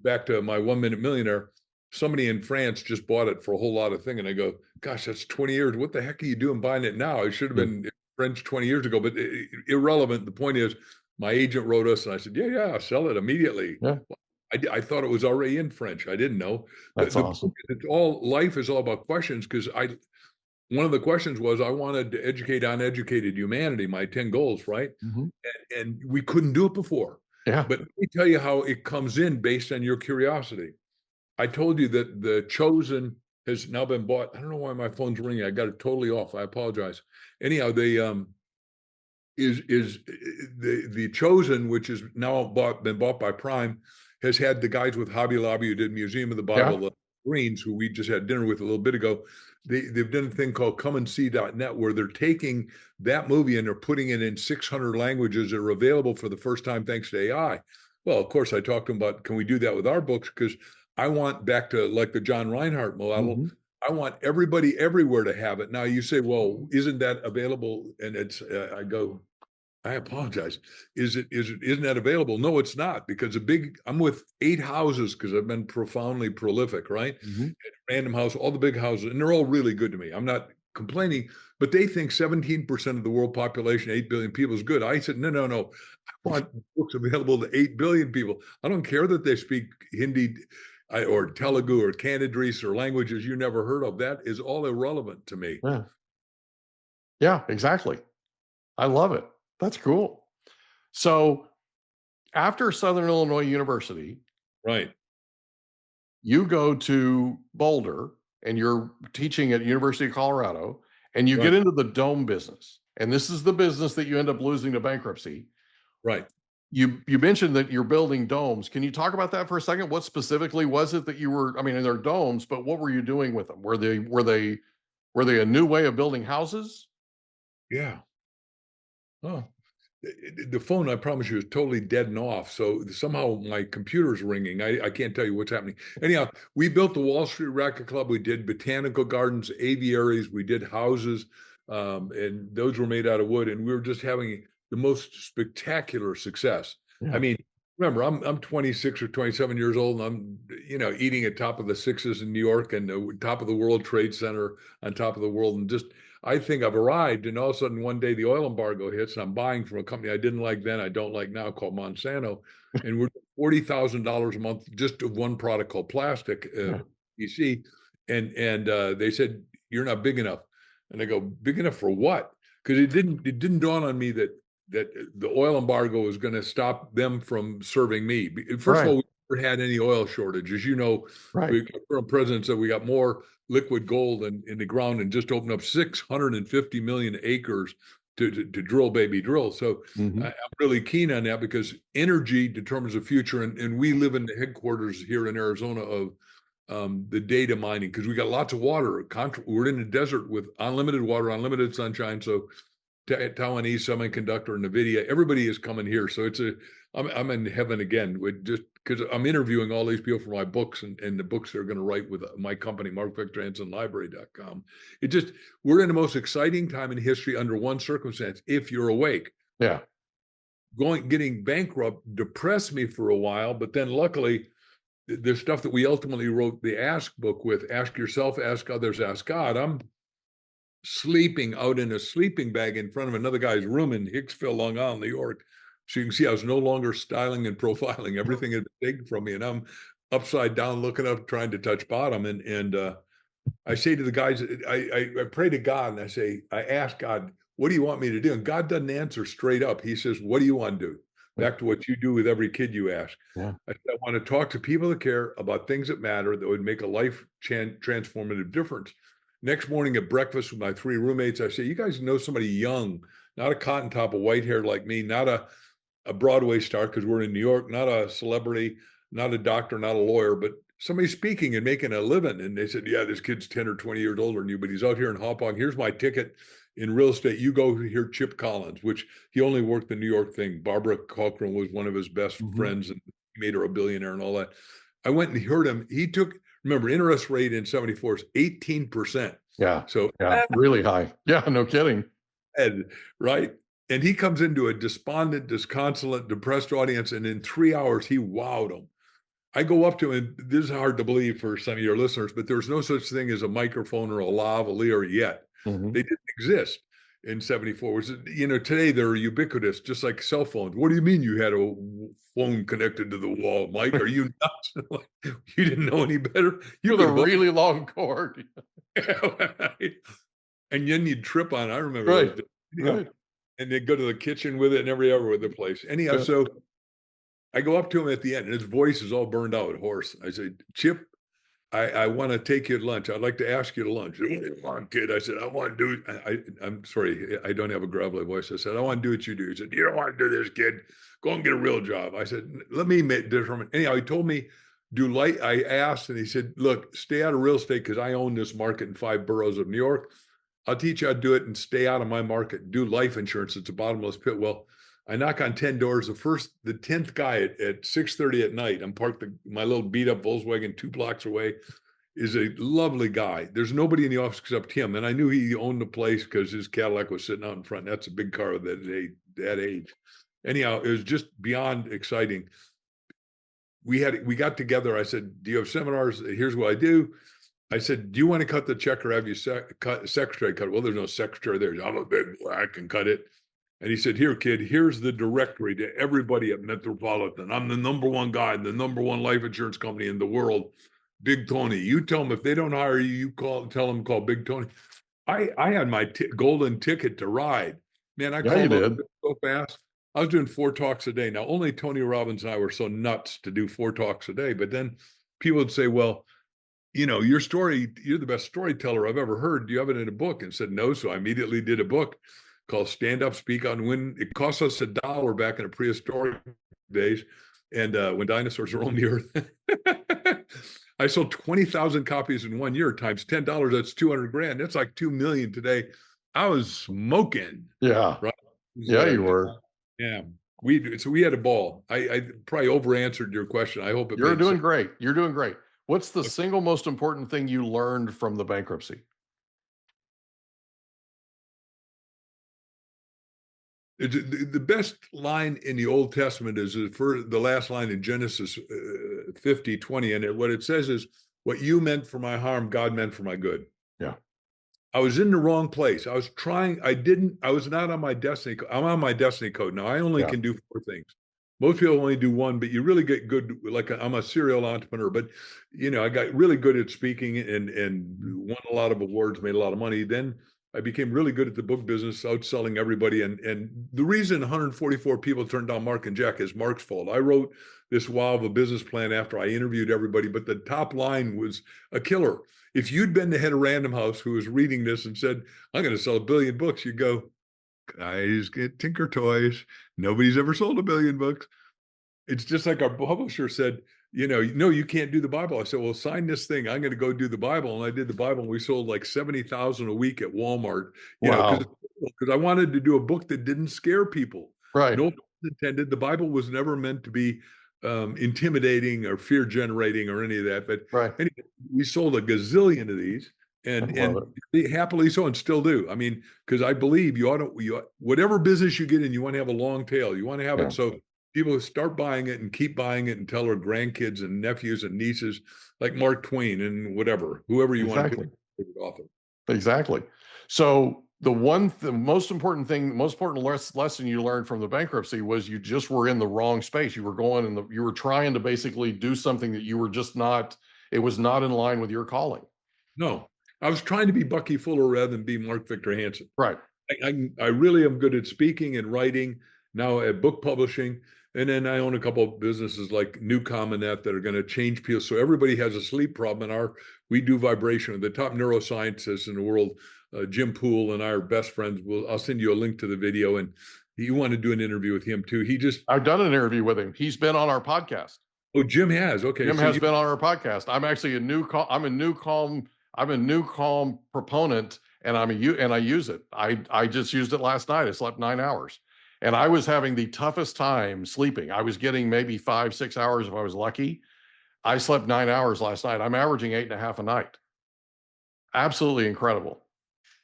Back to my 1 Minute Millionaire, somebody in France just bought it for a whole lot of thing. And I go, gosh, that's 20 years. What the heck are you doing buying it now? It should have been French 20 years ago, but irrelevant. The point is, my agent wrote us and I said, yeah, sell it immediately. Yeah. I thought it was already in French. I didn't know. That's awesome. Life is all about questions, because one of the questions was, I wanted to educate uneducated humanity, my 10 goals, right? Mhm. And we couldn't do it before. Yeah. But let me tell you how it comes in based on your curiosity. I told you that The Chosen has now been bought. I don't know why my phone's ringing. I got it totally off. I apologize. Anyhow, they is the Chosen, which is now been bought by Prime, has had the guys with Hobby Lobby who did Museum of the Bible, Yeah. the Greens, who we just had dinner with a little bit ago. They've done a thing called comeandsee.net, where they're taking that movie and they're putting it in 600 languages that are available for the first time thanks to AI. Well, of course, I talked to them about, can we do that with our books? Because I want, back to like the John Reinhardt model, Mhm. I want everybody everywhere to have it. Now you say, well, isn't that available? And it's, I go, I apologize. Isn't that available? No, it's not, because I'm with 8 houses because I've been profoundly prolific, right? Mhm. Random House, all the big houses, and they're all really good to me. I'm not complaining, but they think 17% of the world population, 8 billion people, is good. I said, no, no, no. I want books available to 8 billion people. I don't care that they speak Hindi or Telugu or Kannadese or languages you never heard of. That is all irrelevant to me. Yeah. Yeah, exactly. I love it. That's cool. So after Southern Illinois University, Right. you go to Boulder and you're teaching at University of Colorado, and you Right. get into the dome business. And this is the business that you end up losing to bankruptcy. Right. You mentioned that you're building domes. Can you talk about that for a second? What specifically was it that you were, I mean, they're domes, but what were you doing with them? Were they a new way of building houses? Yeah. Oh, the phone, I promise you, is totally dead and off. So somehow my computer's ringing. I can't tell you what's happening. Anyhow, we built the Wall Street Racquet Club. We did botanical gardens, aviaries. We did houses, and those were made out of wood. And we were just having the most spectacular success. I Yeah. mean, remember, I'm 26 or 27 years old, and I'm eating at top of the sixes in New York and the top of the World Trade Center on top of the world, and just I think I've arrived, and all of a sudden one day the oil embargo hits, and I'm buying from a company I didn't like then, I don't like now, called Monsanto, and we're $40,000 a month just of one product called plastic, Yeah. PC, and they said, you're not big enough, and I go, big enough for what? Because it didn't dawn on me that the oil embargo was going to stop them from serving me. First of Right. all, we never had any oil shortage, as you know. Right. The current president said we got more liquid gold in the ground and just opened up 650 million acres to drill, baby, drill. So Mhm. I'm really keen on that, because energy determines the future. And we live in the headquarters here in Arizona of the data mining, because we got lots of water. We're in the desert with unlimited water, unlimited sunshine. So Taiwanese Semiconductor, NVIDIA, everybody is coming here. So I'm in heaven again, with just because I'm interviewing all these people for my books and the books they're going to write with my company, Mark Victor Hansen Library.com. We're in the most exciting time in history under one circumstance, if you're awake. Yeah. Getting bankrupt depressed me for a while, but then luckily the stuff that we ultimately wrote the Ask book with, Ask Yourself, Ask Others, Ask God, I'm sleeping out in a sleeping bag in front of another guy's room in Hicksville, Long Island, New York. So you can see I was no longer styling and profiling. Everything had been taken from me, and I'm upside down looking up, trying to touch bottom. And I say to the guys, I pray to God, and I ask God, what do you want me to do? And God doesn't answer straight up. He says, what do you want to do? Back to what you do with every kid you ask. Yeah. I want to talk to people that care about things that matter, that would make a life transformative difference. Next morning at breakfast with my 3 roommates, I say, you guys know somebody young, not a cotton top of white hair like me, not a Broadway star because we're in New York, not a celebrity, not a doctor, not a lawyer, but somebody speaking and making a living. And they said, yeah, this kid's 10 or 20 years older than you, but he's out here in Hauppauge. Here's my ticket in real estate. You go hear Chip Collins, which he only worked the New York thing. Barbara Corcoran was one of his best friends, and he made her a billionaire and all that. I went and heard him. Remember, interest rate in 74 is 18%. Yeah. So Yeah. Really high. Yeah. No kidding. right. And he comes into a despondent, disconsolate, depressed audience, and in 3 hours, he wowed them. I go up to him, and this is hard to believe for some of your listeners, but there's no such thing as a microphone or a lavalier yet. Mhm. They didn't exist in 74, which is, today they're ubiquitous, just like cell phones. What do you mean you had a phone connected to the wall, Mike? Are you nuts? You didn't know any better? You With a could have really long cord. right. and then you'd trip on it. I remember Right. those days. Anyhow, Right. and they'd go to the kitchen with it and every other place. Anyhow, Yeah. so I go up to him at the end, and his voice is all burned out, hoarse. I said, Chip, I want to take you to lunch. I'd like to ask you to lunch. What do you want, kid? I said, I want to do it. I'm sorry, I don't have a gravelly voice. I said, I want to do what you do. He said, you don't want to do this, kid. Go and get a real job. I said, let me determine. Anyhow, he told me, I asked, and he said, look, stay out of real estate because I own this market in 5 boroughs of New York. I'll teach you how to do it and stay out of my market. Do life insurance. It's a bottomless pit. Well, I knock on 10 doors. The 10th guy at 6:30 at night, I'm parked my little beat up Volkswagen 2 blocks away, is a lovely guy. There's nobody in the office except him. And I knew he owned the place because his Cadillac was sitting out in front. That's a big car at that age. Anyhow, it was just beyond exciting. We got together. I said, do you have seminars? Here's what I do. I said, do you want to cut the check or have your secretary cut it? Well, there's no secretary there. I'm a big black and cut it. And he said, here, kid, here's the directory to everybody at Metropolitan. I'm the #1 guy in the #1 life insurance company in the world, Big Tony. You tell them if they don't hire you, tell them call Big Tony. I had my golden ticket to ride. Man, I Yeah, you called up did. so fast. I was doing 4 talks a day. Now, only Tony Robbins and I were so nuts to do 4 talks a day. But then people would say, well, your story, you're the best storyteller I've ever heard. Do you have it in a book? And said, no. So I immediately did a book called Stand Up, Speak Out, and Win. It cost us $1 back in the prehistoric days. And when dinosaurs roamed the earth, I sold 20,000 copies in 1 year times $10. That's 200 grand. That's like 2 million today. I was smoking. Yeah. Right. Yeah, you were. Yeah. We had a ball. I probably over answered your question. I hope You're doing great. You're doing great. What's the single most important thing you learned from the bankruptcy? The best line in the Old Testament is for the last line in Genesis 50:20, and what it says is, "What you meant for my harm, God meant for my good." Yeah. I was in the wrong place. I was not on my destiny. I'm on my destiny code now. I only can do 4 things. Most people only do 1, but you really get good. I'm a serial entrepreneur, but I got really good at speaking and won a lot of awards, made a lot of money. Then I became really good at the book business, outselling everybody. And the reason 144 people turned down Mark and Jack is Mark's fault. I wrote this wow of a business plan after I interviewed everybody, but the top line was a killer. If you'd been the head of Random House who was reading this and said, I'm going to sell 1 billion books, you'd go, guys, get Tinker Toys. Nobody's ever sold 1 billion books. It's just like our publisher said, no, you can't do the Bible. I said, well, sign this thing. I'm going to go do the Bible. And I did the Bible, and we sold like 70,000 a week at Walmart, Wow. because I wanted to do a book that didn't scare people. Right. No pun intended. The Bible was never meant to be intimidating or fear generating or any of that. But Right. anyway, we sold a gazillion of these, and happily so, and still do. I mean, because I believe whatever business you get in, you want to have a long tail. You want to have it so people start buying it and keep buying it and tell their grandkids and nephews and nieces, like Mark Twain and whoever you want to pick it off of. Exactly. So the most important lesson you learned from the bankruptcy was you just were in the wrong space. You were you were trying to basically do something that you were just not, it was not in line with your calling. No, I was trying to be Bucky Fuller rather than be Mark Victor Hansen. Right. I really am good at speaking and writing, now at book publishing. And then I own a couple of businesses like New Common.net that are going to change people. So everybody has a sleep problem, and we do vibration. The top neuroscientists in the world, Jim Poole and I are best friends. I'll send you a link to the video, and you want to do an interview with him too. I've done an interview with him. He's been on our podcast. Oh, Jim has. Okay. Jim has been on our podcast. I'm actually I'm a New Calm proponent, and I use it. I just used it last night. I slept 9 hours. And I was having the toughest time sleeping. I was getting maybe 5-6 hours if I was lucky. I slept 9 hours last night. I'm averaging 8.5 a night. Absolutely incredible.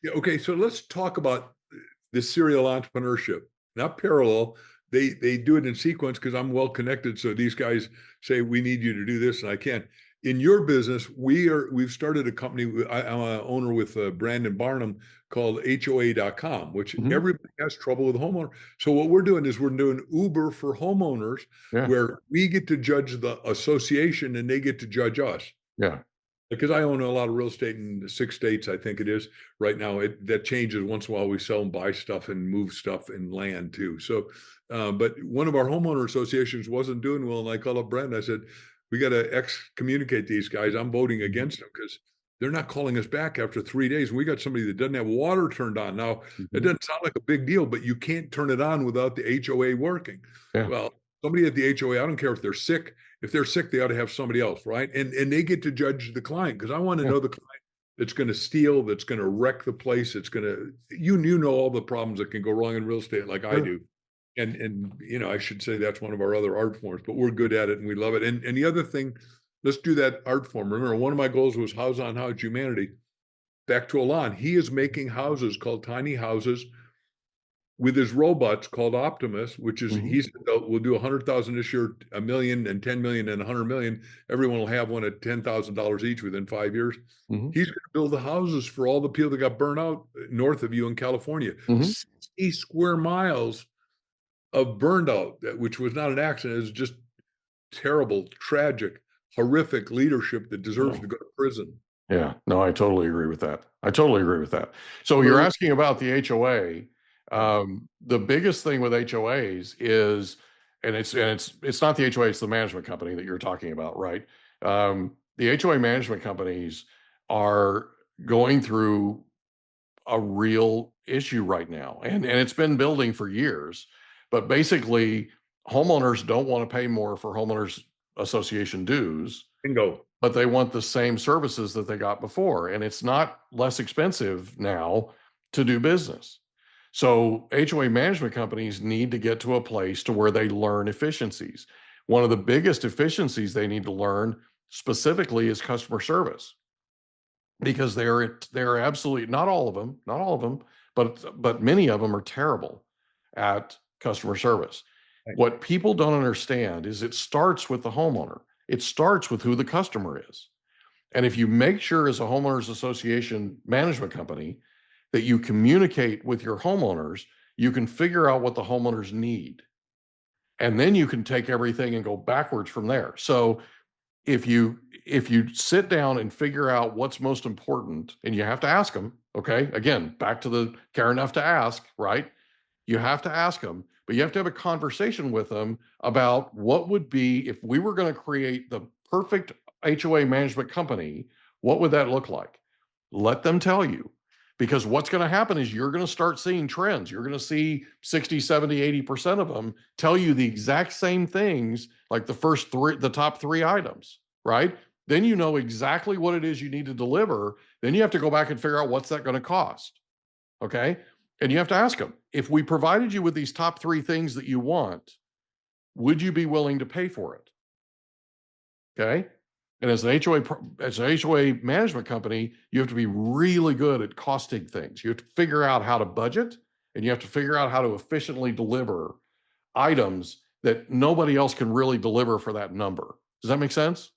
Yeah. Okay. So let's talk about the serial entrepreneurship, not parallel. They do it in sequence because I'm well connected. So these guys say, we need you to do this, and I can't. In your business, we've started a company. I'm an owner with Brandon Barnum called HOA.com, which everybody has trouble with homeowner. So what we're doing is we're doing Uber for homeowners, where we get to judge the association and they get to judge us. Yeah. Because I own a lot of real estate in the 6 states, I think it is right now. That changes once in a while. We sell and buy stuff and move stuff and land too. So, but one of our homeowner associations wasn't doing well, and I called up Brent. And I said, "We got to excommunicate these guys. I'm voting against them because they're not calling us back after 3 days. We got somebody that doesn't have water turned on. Now, it doesn't sound like a big deal, but you can't turn it on without the HOA working. Yeah. Well, somebody at the HOA, I don't care if they're sick. If they're sick, they ought to have somebody else, right? And they get to judge the client, because I want to know the client that's going to steal, that's going to wreck the place, it's going to, you know all the problems that can go wrong in real estate like I do. And I should say that's one of our other art forms, but we're good at it and we love it. And the other thing, let's do that art form. Remember, one of my goals was house on house humanity. Back to Alon, he is making houses called tiny houses with his robots called Optimus, which is, he said, we'll do 100,000 this year, 1 million and 10 million and 100 million. Everyone will have one at $10,000 each within 5 years. He's going to build the houses for all the people that got burned out north of you in California. 60 square miles of burned out, which was not an accident. It was just terrible, tragic, horrific leadership that deserves to go to prison. Yeah, no, I totally agree with that. So you're asking about the HOA. The biggest thing with HOAs is, and it's not the HOA, it's the management company that you're talking about, right? The HOA management companies are going through a real issue right now, and it's been building for years. But basically, homeowners don't want to pay more for homeowners association dues. Bingo. But they want the same services that they got before, and it's not less expensive now to do business. So HOA management companies need to get to a place to where they learn efficiencies. One of the biggest efficiencies they need to learn specifically is customer service, because they're absolutely, not all of them, but many of them are terrible at customer service. Right. What people don't understand is it starts with the homeowner. It starts with who the customer is. And if you make sure as a homeowners association management company that you communicate with your homeowners, you can figure out what the homeowners need. And then you can take everything and go backwards from there. So if you sit down and figure out what's most important, and you have to ask them, okay? Again, back to the care enough to ask, right? You have to ask them, but you have to have a conversation with them about what would be, if we were going to create the perfect HOA management company, what would that look like? Let them tell you, because what's going to happen is you're going to start seeing trends. You're going to see 60, 70, 80% of them tell you the exact same things, like the top three items, right? Then you know exactly what it is you need to deliver. Then you have to go back and figure out what's that going to cost. Okay. And you have to ask them, if we provided you with these top three things that you want, would you be willing to pay for it? Okay. And as an HOA management company, you have to be really good at costing things. You have to figure out how to budget, and you have to figure out how to efficiently deliver items that nobody else can really deliver for that number. Does that make sense?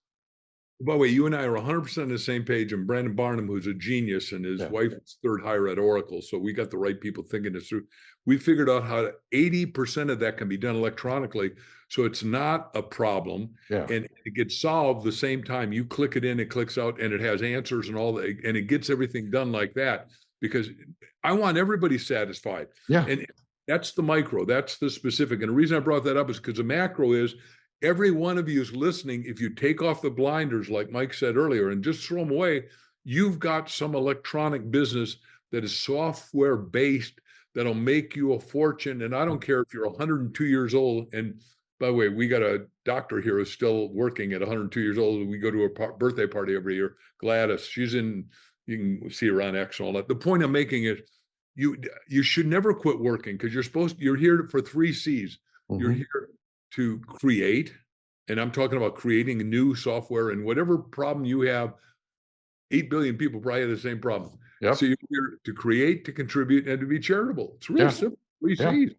By the way, you and I are 100% on the same page, and Brandon Barnum, who's a genius, and his wife is third hire at Oracle. So we got the right people thinking this through. We figured out how 80% of that can be done electronically. So it's not a problem. And it gets solved the same time. You click it in, it clicks out, and it has answers and all that, and it gets everything done like that, because I want everybody satisfied. And that's the micro, that's the specific. And the reason I brought that up is because the macro is, every one of you is listening. If you take off the blinders, like Mike said earlier, and just throw them away, you've got some electronic business that is software based that'll make you a fortune. And I don't care if you're 102 years old. And by the way, we got a doctor here who's still working at 102 years old. We go to a birthday party every year. Gladys, she's in, you can see her on X and all that. The point I'm making is you should never quit working, because you're here for 3 C's. You're here to create, and I'm talking about creating a new software, and whatever problem you have, 8 billion people probably have the same problem. So you're here to create, to contribute, and to be charitable. It's really simple. 3 C's.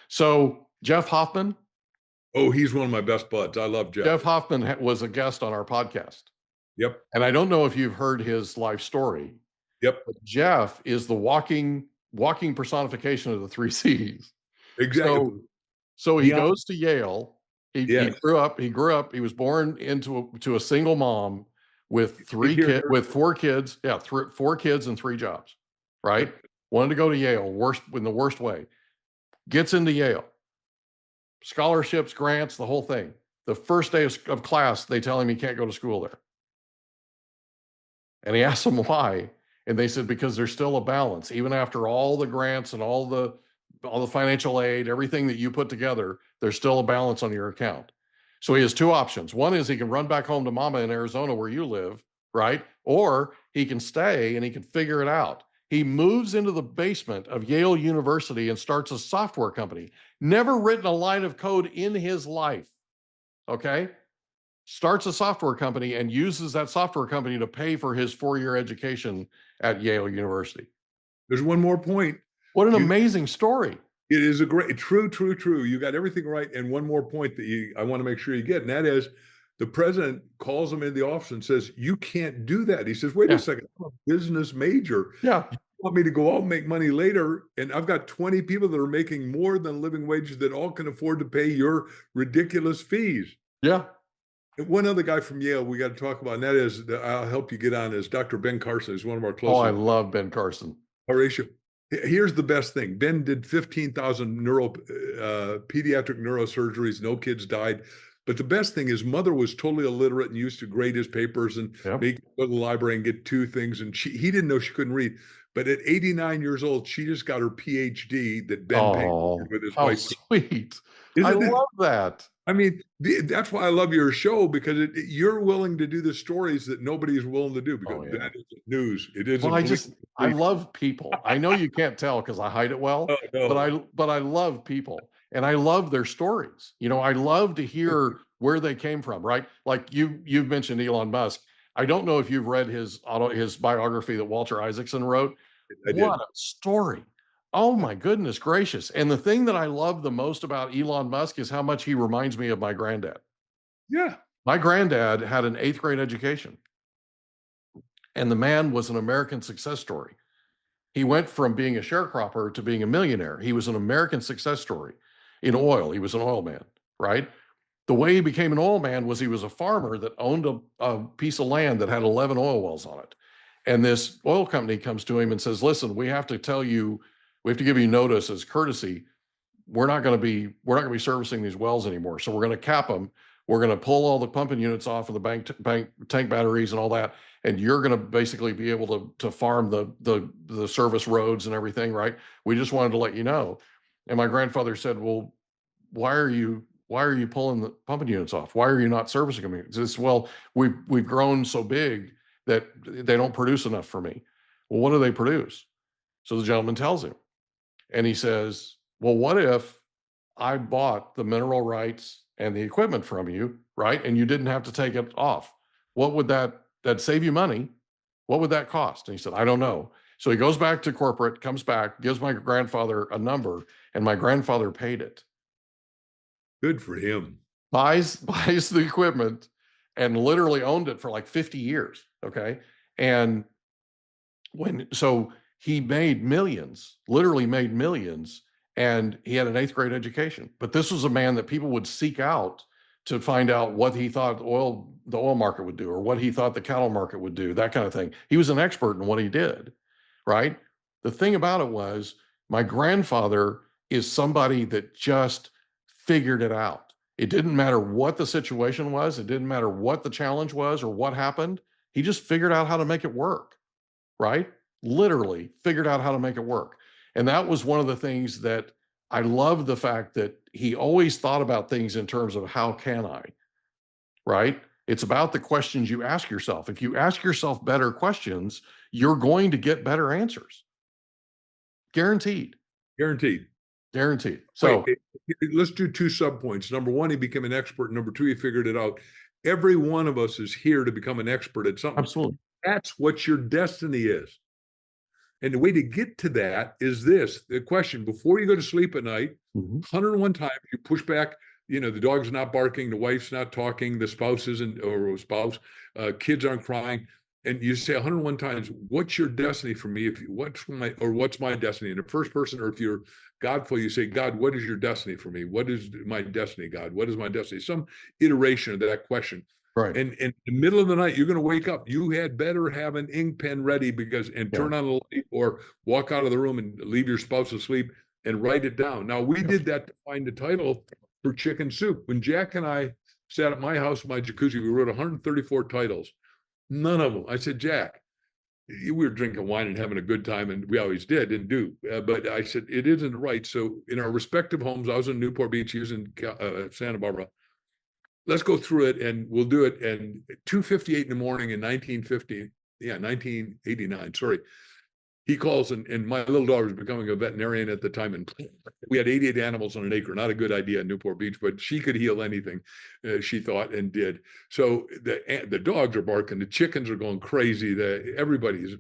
So Jeff Hoffman. Oh, he's one of my best buds. I love Jeff. Jeff Hoffman was a guest on our podcast. And I don't know if you've heard his life story. But Jeff is the walking personification of the 3 C's. Exactly. So he goes to Yale. He grew up. He was born into a single mom, with four kids. Yeah, four kids and three jobs, right? Wanted to go to Yale, in the worst way. Gets into Yale. Scholarships, grants, the whole thing. The first day of class, they tell him he can't go to school there. And he asked them why. And they said, because there's still a balance. Even after all the grants and all the financial aid, everything that you put together, there's still a balance on your account. So he has two options. One is he can run back home to mama in Arizona where you live, right? Or he can stay and he can figure it out. He moves into the basement of Yale University and starts a software company. Never written a line of code in his life, okay? Starts a software company and uses that software company to pay for his 4-year education at Yale University. There's one more point. What an amazing story. It is a great, true. You got everything right. And one more point that I want to make sure you get, and that is the president calls him in the office and says, you can't do that. He says, wait a second, I'm a business major. Yeah. You want me to go out and make money later? And I've got 20 people that are making more than living wages that all can afford to pay your ridiculous fees. Yeah. And one other guy from Yale we got to talk about, and that is, I'll help you get on, is Dr. Ben Carson. He's one of our closest. Oh, I love Ben Carson. Horatio. Here's the best thing. Ben did 15,000 pediatric neurosurgeries. No kids died. But the best thing is mother was totally illiterate and used to grade his papers and make go to the library and get 2 things. And he didn't know she couldn't read. But at 89 years old, she just got her PhD that Ben paid for with his wife. Sweet. I love that. I mean, that's why I love your show, because you're willing to do the stories that nobody is willing to do, because that isn't news. It isn't. Well, I love people. I know you can't tell because I hide it well, but I love people and I love their stories. You know, I love to hear where they came from, right? Like you've mentioned Elon Musk. I don't know if you've read his biography that Walter Isaacson wrote. What a story. Oh my goodness gracious. And the thing that I love the most about Elon Musk is how much he reminds me of my granddad. Yeah. My granddad had an 8th grade education. And the man was an American success story. He went from being a sharecropper to being a millionaire. He was an American success story in oil. He was an oil man, right? The way he became an oil man was he was a farmer that owned a piece of land that had 11 oil wells on it. And this oil company comes to him and says, listen, we have to give you notice as courtesy. We're not going to be servicing these wells anymore. So we're going to cap them. We're going to pull all the pumping units off of the tank batteries and all that. And you're going to basically be able to farm the service roads and everything, right? We just wanted to let you know. And my grandfather said, well, why are you pulling the pumping units off? Why are you not servicing them? He says, well, we've grown so big that they don't produce enough for me. Well, what do they produce? So the gentleman tells him. And he says, well, what if I bought the mineral rights and the equipment from you, right? And you didn't have to take it off. What would that'd save you money? What would that cost? And he said, I don't know. So he goes back to corporate, comes back, gives my grandfather a number, and my grandfather paid it. Good for him. Buys the equipment and literally owned it for like 50 years. Okay. And so he made millions, literally made millions, and he had an 8th grade education. But this was a man that people would seek out to find out what he thought the oil market would do, or what he thought the cattle market would do, that kind of thing. He was an expert in what he did, right? The thing about it was my grandfather is somebody that just figured it out. It didn't matter what the situation was. It didn't matter what the challenge was or what happened. He just figured out how to make it work, right? Literally figured out how to make it work. And that was one of the things that I love, the fact that he always thought about things in terms of how can I, right? It's about the questions you ask yourself. If you ask yourself better questions, you're going to get better answers. Guaranteed. So let's do 2 subpoints. Number 1, he became an expert. Number 2, he figured it out. Every one of us is here to become an expert at something. Absolutely. That's what your destiny is. And the way to get to that is the question: before you go to sleep at night, 101 times you push back, the dog's not barking, the wife's not talking, the spouse isn't, kids aren't crying. And you say 101 times, what's your destiny for me? What's my destiny? In the first person, or if you're Godful, you say, God, what is your destiny for me? What is my destiny, God? What is my destiny? Some iteration of that question. Right. And in the middle of the night, you're going to wake up. You had better have an ink pen ready and turn on a light or walk out of the room and leave your spouse asleep and write it down. Now, we did that to find the title for Chicken Soup. When Jack and I sat at my house, my jacuzzi, we wrote 134 titles. None of them. I said, Jack, we were drinking wine and having a good time, and we always did and do. But I said, it isn't right. So in our respective homes, I was in Newport Beach, he was in Santa Barbara. Let's go through it and we'll do it. And 2:58 in the morning in 1989, sorry. He calls and my little daughter was becoming a veterinarian at the time. And we had 88 animals on an acre. Not a good idea in Newport Beach, but she could heal anything, she thought, and did. So the dogs are barking. The chickens are going crazy. Everybody's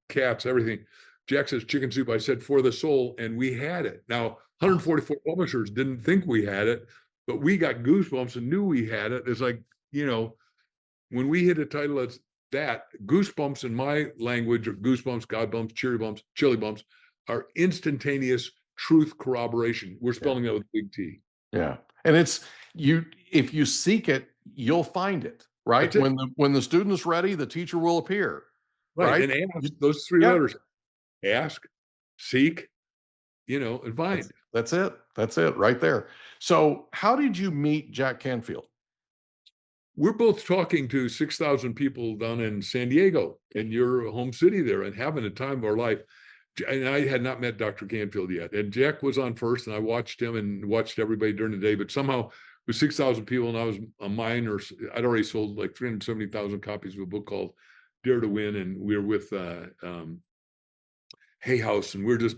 cats, everything. Jack says, chicken soup. I said, for the soul. And we had it. Now, 144 publishers didn't think we had it, but we got goosebumps and knew we had it. It's like, when we hit a title, it's that goosebumps in my language, or goosebumps, God bumps, cherry bumps, chili bumps, are instantaneous truth corroboration. We're spelling it with a big T. Yeah. And it's if you seek it, you'll find it, right? When the student is ready, the teacher will appear. Right. And ask those three letters. Ask, seek, and find. That's it. That's it right there. So how did you meet Jack Canfield? We're both talking to 6,000 people down in San Diego, in your home city there, and having a time of our life. And I had not met Dr. Canfield yet. And Jack was on first, and I watched him and watched everybody during the day. But somehow, with 6,000 people, and I was a minor, I'd already sold like 370,000 copies of a book called Dare to Win. And we were with Hay House, and we're just,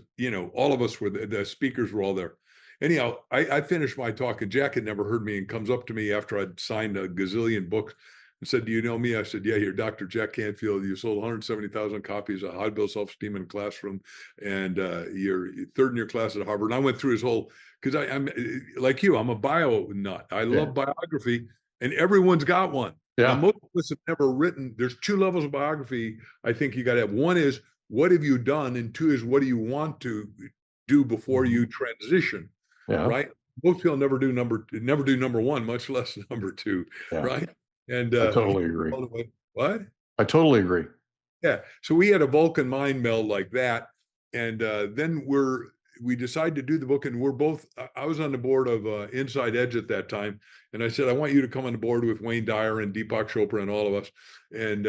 all of us were, the speakers were all there. Anyhow, I finished my talk, and Jack had never heard me, and comes up to me after I'd signed a gazillion books and said, do you know me? I said, yeah, you're Dr. Jack Canfield. You sold 170,000 copies of How to Build Self-Esteem in a Classroom, and you're third in your class at Harvard. And I went through his whole, because I'm like you, I'm a bio nut. I love biography, and everyone's got one. Yeah. Now, most of us have never written. There's two levels of biography I think you got to have. One is, what have you done? And two is, what do you want to do before you transition? Yeah. Right. Most people never do number one, much less number two. Yeah. Right. And I totally agree. What? I totally agree. Yeah. So we had a Vulcan mind meld like that. And then we decided to do the book, and we're both, I was on the board of Inside Edge at that time. And I said, I want you to come on the board with Wayne Dyer and Deepak Chopra and all of us. And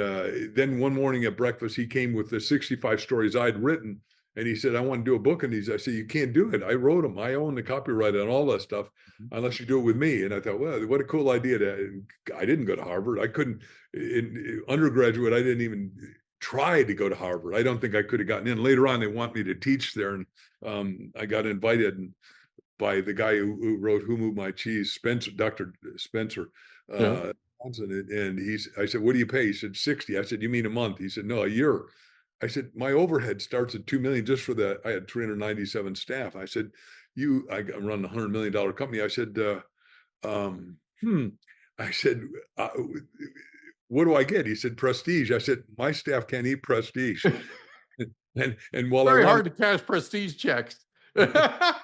then one morning at breakfast, he came with the 65 stories I'd written. And he said, I want to do a book. And I said, you can't do it. I wrote them. I own the copyright on all that stuff, unless you do it with me. And I thought, well, what a cool idea. I didn't go to Harvard. I couldn't, in undergraduate, I didn't even try to go to Harvard. I don't think I could have gotten in. Later on, they want me to teach there. And I got invited by the guy who wrote Who Moved My Cheese, Dr. Spencer Hansen. And I said, what do you pay? He said, 60. I said, you mean a month? He said, no, a year. I said, my overhead starts at $2 million just for that. I had 397 staff. I said, I run a $100 million company. I said, I said, what do I get? He said, prestige. I said, my staff can't eat prestige. and while very hard to cash prestige checks. Yeah,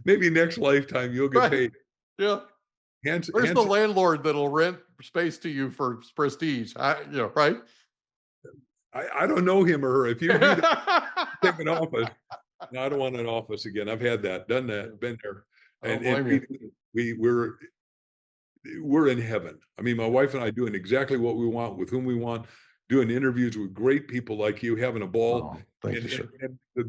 maybe next lifetime you'll get paid. Yeah. Where's the landlord that'll rent space to you for prestige? Right? I don't know him or her. If you need to take an office, no, I don't want an office again. I've had that, done that, been there. And we're in heaven. I mean, my wife and I doing exactly what we want, with whom we want, doing interviews with great people like you, having a ball. Thank you, sir. And the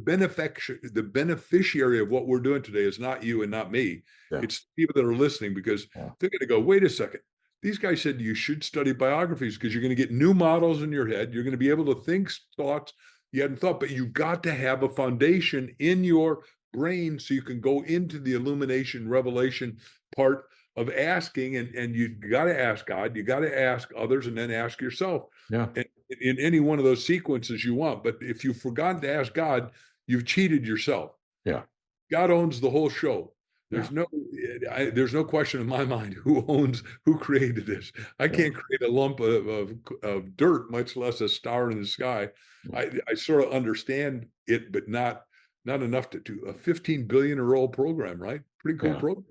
beneficiary of what we're doing today is not you and not me. Yeah. It's people that are listening, because they're going to go, wait a second. These guys said you should study biographies because you're going to get new models in your head. You're going to be able to think thoughts you hadn't thought, but you've got to have a foundation in your brain so you can go into the illumination, revelation part of asking. And you got to ask God, you got to ask others, and then ask yourself. Yeah. And in any one of those sequences you want. But if you've forgotten to ask God, you've cheated yourself. Yeah. God owns the whole show. There's no question in my mind who created this. I can't create a lump of dirt, much less a star in the sky. I sort of understand it, but not enough to do a 15 billion-year-old program, right? Pretty cool program.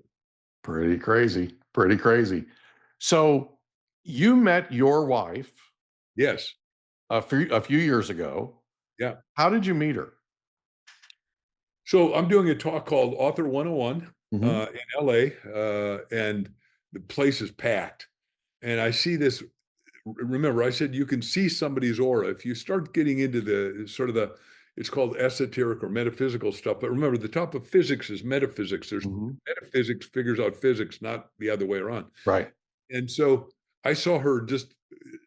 Pretty crazy. So You met your wife Yes. a few years ago. Yeah. How did you meet her? So I'm doing a talk called Author 101 Mhm. in LA, and the place is packed. And I see this. Remember, I said you can see somebody's aura if you start getting into the sort of it's called esoteric or metaphysical stuff. But remember, the top of physics is metaphysics. There's Mhm. metaphysics figures out physics, not the other way around. Right. And so I saw her just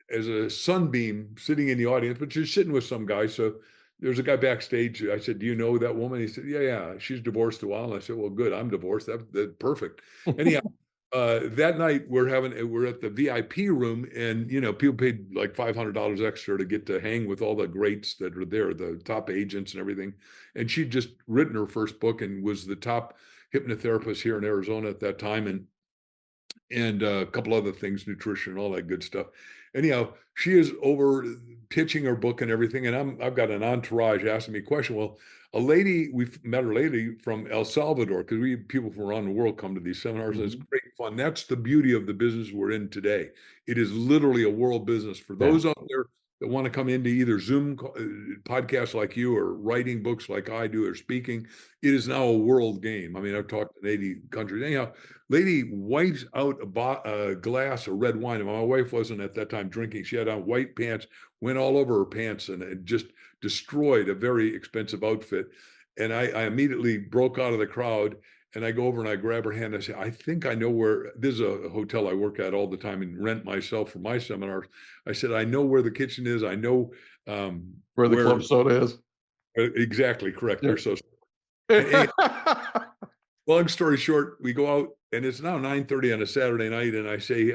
as a sunbeam sitting in the audience, but she's sitting with some guy. So there's a guy backstage. I said, "Do you know that woman?" He said, "Yeah, yeah. She's divorced a while." And I said, "Well, good. I'm divorced. That's perfect." Anyhow, that night we're at the VIP room, and people paid like $500 extra to get to hang with all the greats that are there, the top agents and everything. And she'd just written her first book and was the top hypnotherapist here in Arizona at that time, and a couple other things, nutrition and all that good stuff. Anyhow, she is over pitching her book and everything, and I've got an entourage asking me a question. Well, we've met a lady from El Salvador, because people from around the world come to these seminars, and it's Mhm. great fun. That's the beauty of the business we're in today. It is literally a world business. For Yeah. those out there that want to come into either Zoom podcasts like you, or writing books like I do, or speaking, it is now a world game. I mean, I've talked in 80 countries. Anyhow, lady wipes out a glass of red wine. And my wife wasn't at that time drinking. She had on white pants, went all over her pants, and it just destroyed a very expensive outfit. And I immediately broke out of the crowd, and I go over and I grab her hand. I say, "I think I know where." This is a hotel I work at all the time and rent myself for my seminars. I said, "I know where the kitchen is. I know Where the where." club soda is? Exactly correct. Yeah. You're so. And long story short, we go out, and it's now 9:30 on a Saturday night, and I say,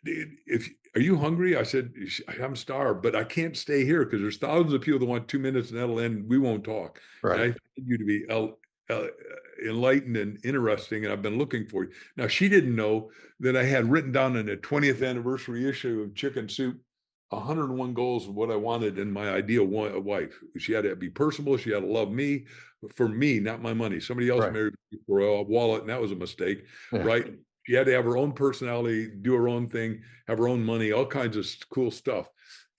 if "Are you hungry?" I said, "I'm starved, but I can't stay here because there's thousands of people that want 2 minutes, and that'll end. We won't talk. And I Right. find you to be uh, enlightened and interesting, and I've been looking for you." Now, she didn't know that I had written down in the 20th anniversary issue of Chicken Soup 101 goals of what I wanted in my ideal wife. She had to be personable. She had to love me for me, not my money. Somebody else Right. married me for a wallet, and that was a mistake, Yeah. right? She had to have her own personality, do her own thing, have her own money, all kinds of cool stuff.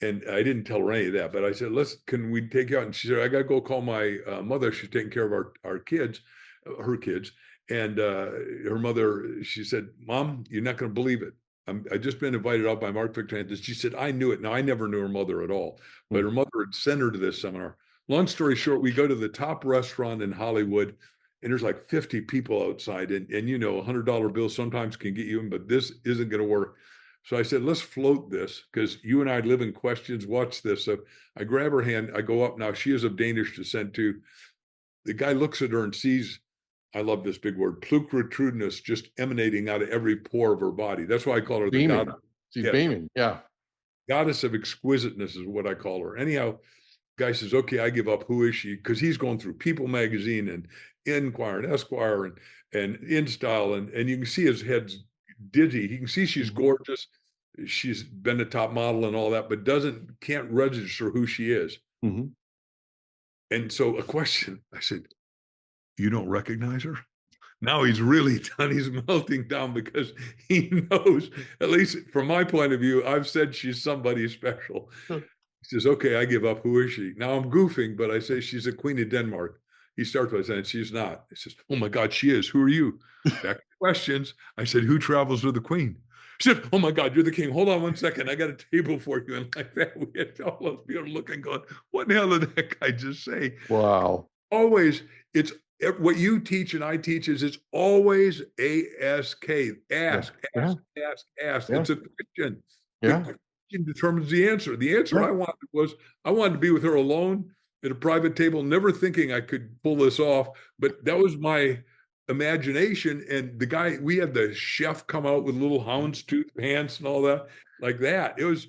And I didn't tell her any of that, but I said, can we take you out?" And she said, "I got to go call my mother. She's taking care of our kids, her kids." And her mother, she said, "Mom, you're not going to believe it. I just been invited out by Mark Victor Hansen." She said, "I knew it." Now, I never knew her mother at all, but Mm. her mother had sent her to this seminar. Long story short, we go to the top restaurant in Hollywood, and there's like 50 people outside, and $100 bill sometimes can get you in, but this isn't going to work. So I said, "Let's float this, because you and I live in questions. Watch this." So I grab her hand. I go up. Now, she is of Danish descent too. The guy looks at her and sees, I love this big word, pulchritudinous, just emanating out of every pore of her body. That's why I call her the Beaming. goddess. She's Yes, beaming. Yeah. goddess of exquisiteness is what I call her. Anyhow, guy says, "Okay, I give up. Who is she?" Because he's going through People magazine and Enquirer and Esquire and InStyle, and you can see his head's dizzy. You can see she's Mhm. gorgeous. She's been a top model and all that, but can't register who she is. Mhm. And so a question, I said, "You don't recognize her?" Now he's really done. He's melting down because he knows, at least from my point of view, I've said she's somebody special. He says, "Okay, I give up. Who is she?" Now I'm goofing, but I say she's a queen of Denmark. He starts by saying she's not. He says, "Oh my God, she is. Who are you?" Back to questions. I said, "Who travels with the queen?" She said, "Oh my God, you're the king. Hold on one second. I got a table for you." And like that, we had all those people looking, going, "What the hell did that guy just say?" Wow. Always, it's what you teach and I teach is it's always ASK. Yeah. Ask, Yeah. ask, ask, ask. Yeah. It's a question. The Yeah. question determines the answer. The answer Yeah. I wanted was I wanted to be with her alone at a private table, never thinking I could pull this off. But that was my imagination. And the guy, we had the chef come out with little houndstooth pants and all that, like that. It was,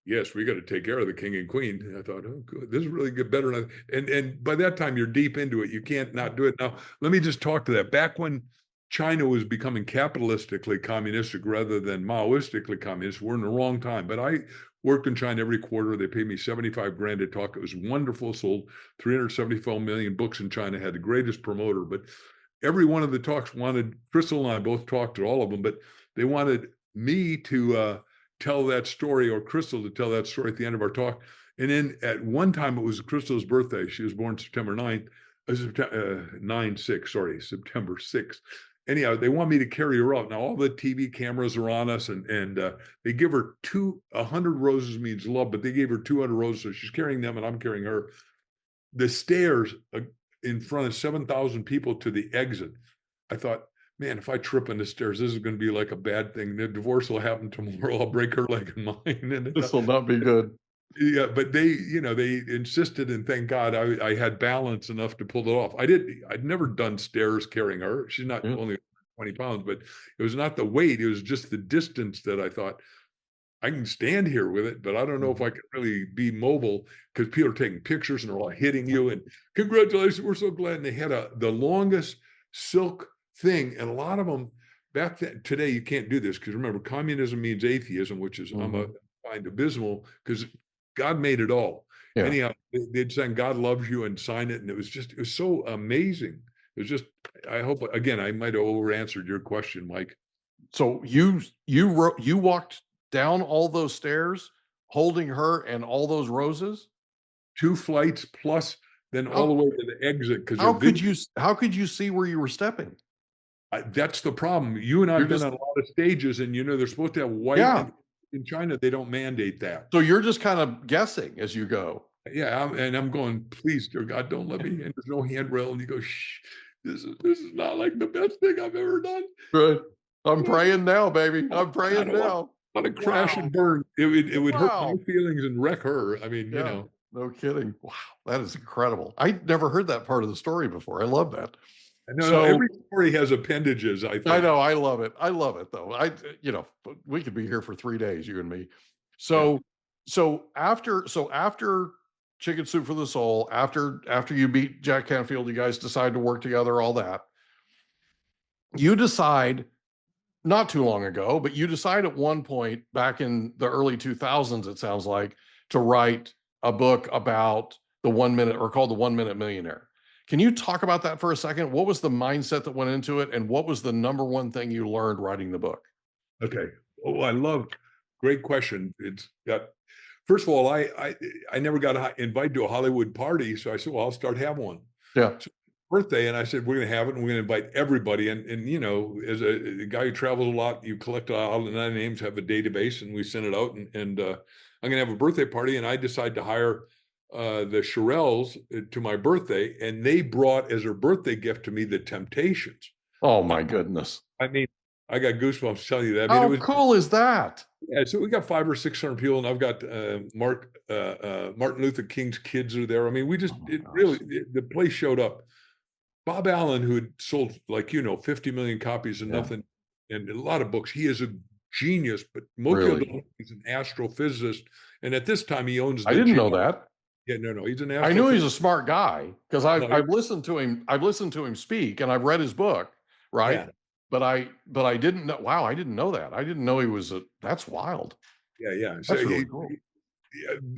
yes, we got to take care of the king and queen. And I thought, oh, good, this is really good, better. And by that time, you're deep into it. You can't not do it. Now, let me just talk to that. Back when China was becoming capitalistically communistic rather than Maoistically communist, we're in the wrong time. But I worked in China every quarter. They paid me 75 grand to talk. It was wonderful. Sold 374 million books in China. Had the greatest promoter. But every one of the talks wanted, Crystal and I both talked to all of them, but they wanted me to tell that story, or Crystal to tell that story at the end of our talk. And then at one time, it was Crystal's birthday. She was born September 9th, September 6th. Anyhow, they want me to carry her out. Now, all the TV cameras are on us, and they give her 100 roses means love, but they gave her 200 roses, so she's carrying them, and I'm carrying her. The stairs in front of 7,000 people to the exit. I thought, man, if I trip on the stairs, this is going to be like a bad thing. The divorce will happen tomorrow. I'll break her leg and mine. And This will not be good. yeah, but they insisted, and thank God I had balance enough to pull it off. I'd never done stairs carrying her. She's not only 20 pounds, but it was not the weight. It was just the distance that I thought, I can stand here with it, but I don't know if I can really be mobile, because people are taking pictures and they're all hitting you. And congratulations, we're so glad. And they had the longest silk thing. And a lot of them back then, today, you can't do this, because remember, communism means atheism, which is, I find abysmal, because God made it all. Yeah. Anyhow, they'd saying God loves you and sign it. And it was so amazing. It was just, I hope, again, I might have over answered your question, Mike. So you walked down all those stairs holding her and all those roses? 2 flights plus then all the way to the exit. Because how could you see where you were stepping? That's the problem. You and I have been on a lot of stages, and they're supposed to have white. Yeah. In China, they don't mandate that. So you're just kind of guessing as you go. Yeah, I'm going, please, dear God, don't let me. And there's no handrail, and you go, shh, this is not like the best thing I've ever done. Right. I'm praying now, baby. I'm praying now. Want to crash and burn. It would hurt my feelings and wreck her. I mean, No kidding. Wow, that is incredible. I never heard that part of the story before. I love that. No, every story has appendages, I think. I know. I love it. I love it, though. We could be here for 3 days, you and me. So after Chicken Soup for the Soul, after you beat Jack Canfield, you guys decide to work together, all that. You decide, not too long ago, but you decide at one point back in the early 2000s, it sounds like, to write a book about the 1 minute, or called The 1 Minute Millionaire. Can you talk about that for a second? What was the mindset that went into it, and what was the number one thing you learned writing the book? Okay. Oh, great question. First of all, I never got invited to a Hollywood party, so I said, well, I'll start having one. Yeah. So, birthday, and I said, we're going to have it, and we're going to invite everybody. And as a guy who travels a lot, you collect all the 9 names, have a database, and we send it out. And I'm going to have a birthday party, and I decide to hire the Shirelles to my birthday, and they brought as their birthday gift to me the Temptations. Oh my goodness! I mean, I got goosebumps telling you that. How cool is that? Yeah, so we got 500 or 600 people, and I've got Martin Luther King's kids are there. I mean, the place showed up. Bob Allen, who had sold 50 million copies and nothing, and a lot of books. He is a genius, but mostly he's an astrophysicist, and at this time he owns. I didn't know that. Yeah, no, he's an. I knew he's a smart guy because I've listened to him. I've listened to him speak, and I've read his book, right? Yeah. But I didn't know. Wow, I didn't know that. I didn't know he was that's wild. Yeah. That's really cool.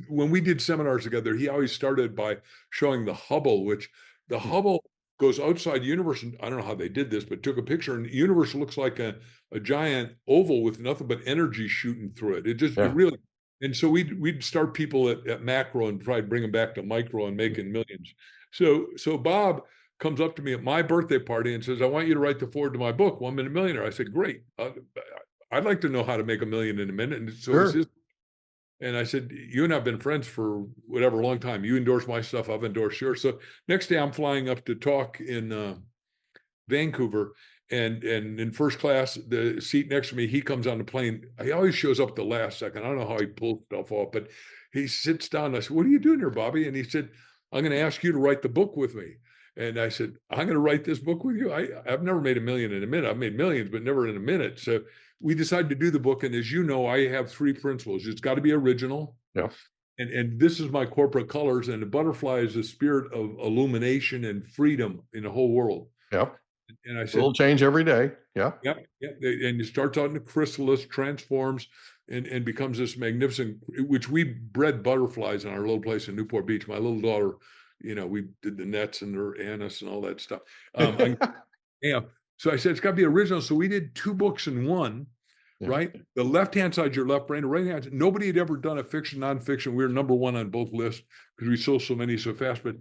When we did seminars together, he always started by showing the Hubble, which the Hubble goes outside the universe. And I don't know how they did this, but took a picture, and the universe looks like a giant oval with nothing but energy shooting through it. It just it really. And so we'd start people at macro and try to bring them back to micro and making millions. So Bob comes up to me at my birthday party and says, I want you to write the foreword to my book, 1 Minute Millionaire. I said, great. I'd like to know how to make $1 million in a minute. And so and I said, you and I have been friends for whatever long time. You endorse my stuff, I've endorsed yours. So next day I'm flying up to talk in Vancouver. And in first class, the seat next to me, he comes on the plane. He always shows up at the last second. I don't know how he pulls stuff off, but he sits down. I said, what are you doing here, Bobby? And he said, I'm going to ask you to write the book with me. And I said, I'm going to write this book with you. I've never made $1 million in a minute. I've made millions, but never in a minute. So we decided to do the book. And as you know, I have 3 principles. It's got to be original. Yeah. And this is my corporate colors. And the butterfly is the spirit of illumination and freedom in the whole world. Yeah. And I said, it'll change every day. Yeah. Yeah. And it starts out in the chrysalis, transforms, and becomes this magnificent, which we bred butterflies in our little place in Newport Beach. My little daughter, we did the nets and their anise and all that stuff. So I said, it's got to be original. So we did 2 books in one. right? The left-hand side is your left brain, the right-hand side. Nobody had ever done a fiction, nonfiction. We were number one on both lists because we sold so many so fast. But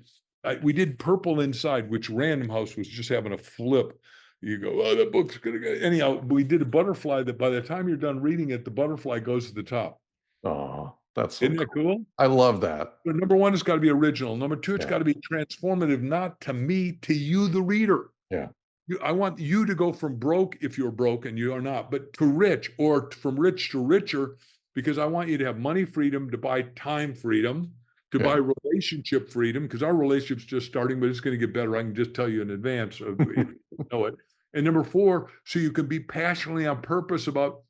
we did Purple Inside, which Random House was just having a flip. You go, oh, that book's gonna go. Anyhow, we did a butterfly that by the time you're done reading it, the butterfly goes to the top. Oh, that's so Isn't that cool? I love that. So number one, it's got to be original. Number two, it's Yeah. got to be transformative, not to me, to you, the reader. Yeah. I want you to go from broke, if you're broke and you are not, but to rich, or from rich to richer, because I want you to have money freedom, to buy time freedom, to buy relationship freedom, because our relationship's just starting, but it's going to get better. I can just tell you in advance if you know it. And number four, so you can be passionately on purpose about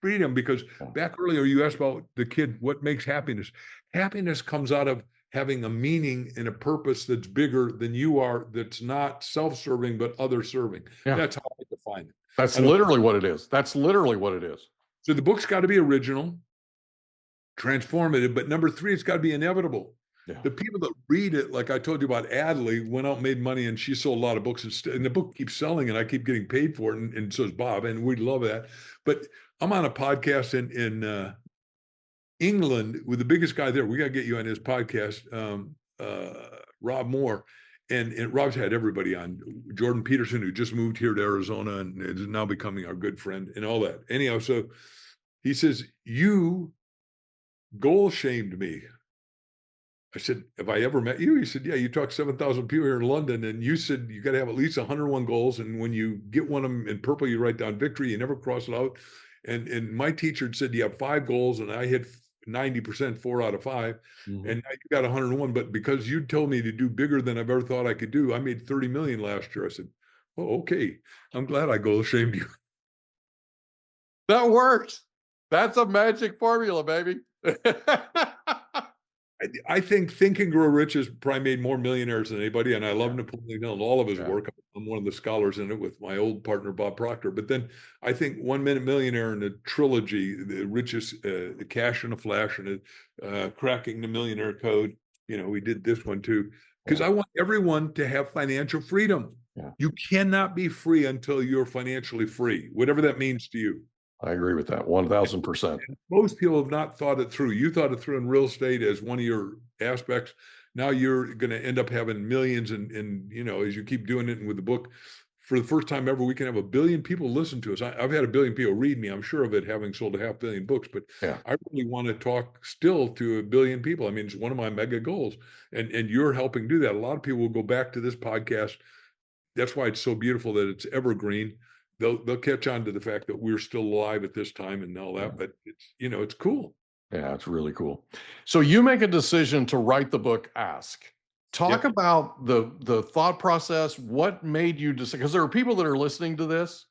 freedom, because back earlier you asked about the kid, what makes happiness? Happiness comes out of having a meaning and a purpose that's bigger than you are, that's not self-serving, but other-serving. Yeah. That's how I define it. That's literally what it is. That's literally what it is. So the book's got to be original, transformative, but number three, it's got to be inevitable. Yeah. The people that read it, like I told you about Adley, went out and made money, and she sold a lot of books, and the book keeps selling, and I keep getting paid for it, and so is Bob, and we love that. But I'm on a podcast in England with the biggest guy there. We got to get you on his podcast, Rob Moore. And Rob's had everybody on. Jordan Peterson, who just moved here to Arizona and is now becoming our good friend and all that. Anyhow, so he says, you goal shamed me. I said, have I ever met you? He said, yeah, you talk 7,000 people here in London, and you said you got to have at least 101 goals. And when you get one of them in purple, you write down victory. You never cross it out. And my teacher said, you have 5 goals, and I hit 90%, 4 out of 5. And now you got 101. But because you told me to do bigger than I've ever thought I could do, I made 30 million last year. I said, oh, okay. I'm glad I goal shamed you. That works. That's a magic formula, baby. I think Think and Grow Rich has probably made more millionaires than anybody, and I love Napoleon Hill and all of his work. I'm one of the scholars in it with my old partner, Bob Proctor. But then I think 1 Minute Millionaire and the trilogy, the richest, Cash in a Flash, and Cracking the Millionaire Code. You know, we did this one too, because I want everyone to have financial freedom. Yeah. You cannot be free until you're financially free, whatever that means to you. I agree with that 1,000%. Most people have not thought it through. You thought it through in real estate as one of your aspects. Now you're going to end up having millions, and you know, as you keep doing it with the book, for the first time ever, we can have 1 billion people listen to us. I've had 1 billion people read me. I'm sure of it, having sold 500 million books. But I really want to talk still to 1 billion people. I mean, it's one of my mega goals, and you're helping do that. A lot of people will go back to this podcast. That's why it's so beautiful that it's evergreen. They'll catch on to the fact that we're still alive at this time and all that, but it's, you know, it's cool. Yeah, it's really cool. So you make a decision to write the book, Ask. Talk about the thought process. What made you decide? Because there are people that are listening to this,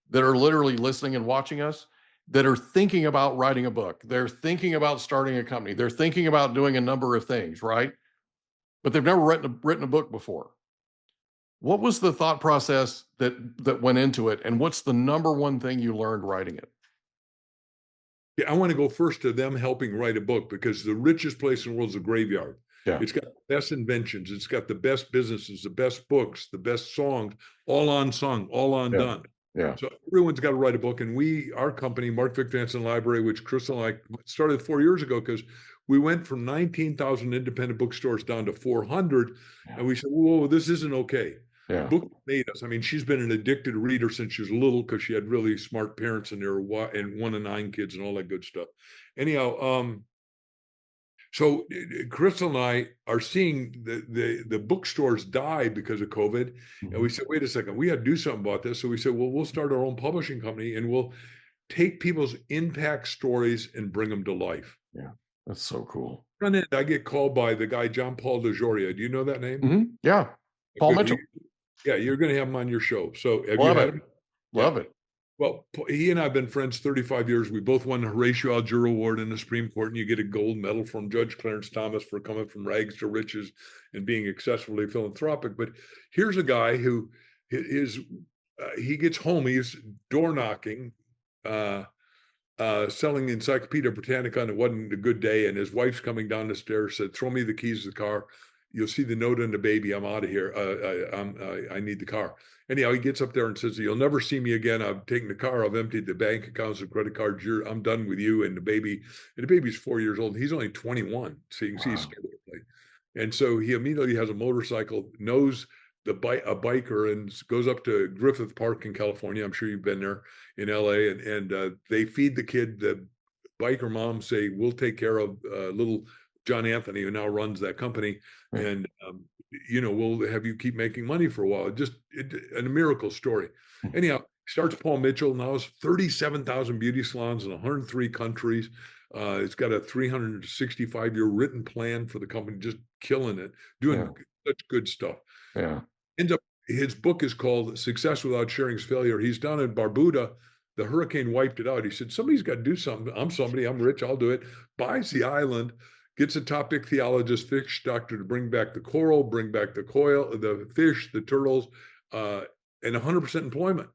that are literally listening and watching us, that are thinking about writing a book. They're thinking about starting a company. They're thinking about doing a number of things, right? But they've never written a book before. What was the thought process that went into it? And what's the number one thing you learned writing it? Yeah, I want to go first to them helping write a book, because the richest place in the world is a graveyard. Yeah. It's got the best inventions. It's got the best businesses, the best books, the best songs, all unsung, all undone. Yeah. So everyone's got to write a book. And our company, Mark Victor Hansen Library, which Crystal and I started 4 years ago, because we went from 19,000 independent bookstores down to 400. And we said, whoa, this isn't okay. Yeah. The book made us. I mean, she's been an addicted reader since she was little, because she had really smart parents, and and 1 of 9 kids and all that good stuff. Anyhow, so Crystal and I are seeing the bookstores die because of COVID. And we said, wait a second, we got to do something about this. So we said, well, we'll start our own publishing company, and we'll take people's impact stories and bring them to life. Yeah, that's so cool. I get called by the guy, John Paul DeJoria. Do you know that name? Mm-hmm. Yeah, Paul Mitchell. Yeah, you're going to have him on your show. So have Love you it. had him? Love it. Well, he and I have been friends 35 years. We both won the Horatio Alger Award in the Supreme Court, and you get a gold medal from Judge Clarence Thomas for coming from rags to riches and being excessively philanthropic. But here's a guy who he gets home, he's door knocking, selling Encyclopedia Britannica, and it wasn't a good day. And his wife's coming down the stairs, said, throw me the keys to the car. you'll see the note on the baby. I'm out of here. I need the car. Anyhow, he gets up there and says, "You'll never see me again. I've taken the car. I've emptied the bank accounts and credit cards. I'm done with you." And the baby's 4 years old. He's only 21. So you can see he's scared to play. And so he immediately has a motorcycle, knows a biker, and goes up to Griffith Park in California. I'm sure you've been there in LA. And they feed the kid. The biker mom say, "We'll take care of little John Anthony, who now runs that company. And we'll have you keep making money for a while." Just a miracle story. Anyhow, starts Paul Mitchell. Now it's 37,000 beauty salons in 103 countries. It's got a 365-year written plan for the company, just killing it, doing such good stuff. Yeah. His book is called Success Without Sharing is Failure. He's down in Barbuda. The hurricane wiped it out. He said, somebody's got to do something. I'm somebody. I'm rich. I'll do it. Buys the island, gets a top ichthyologist, fish doctor to bring back the coral, bring back the the fish, the turtles, and 100% employment.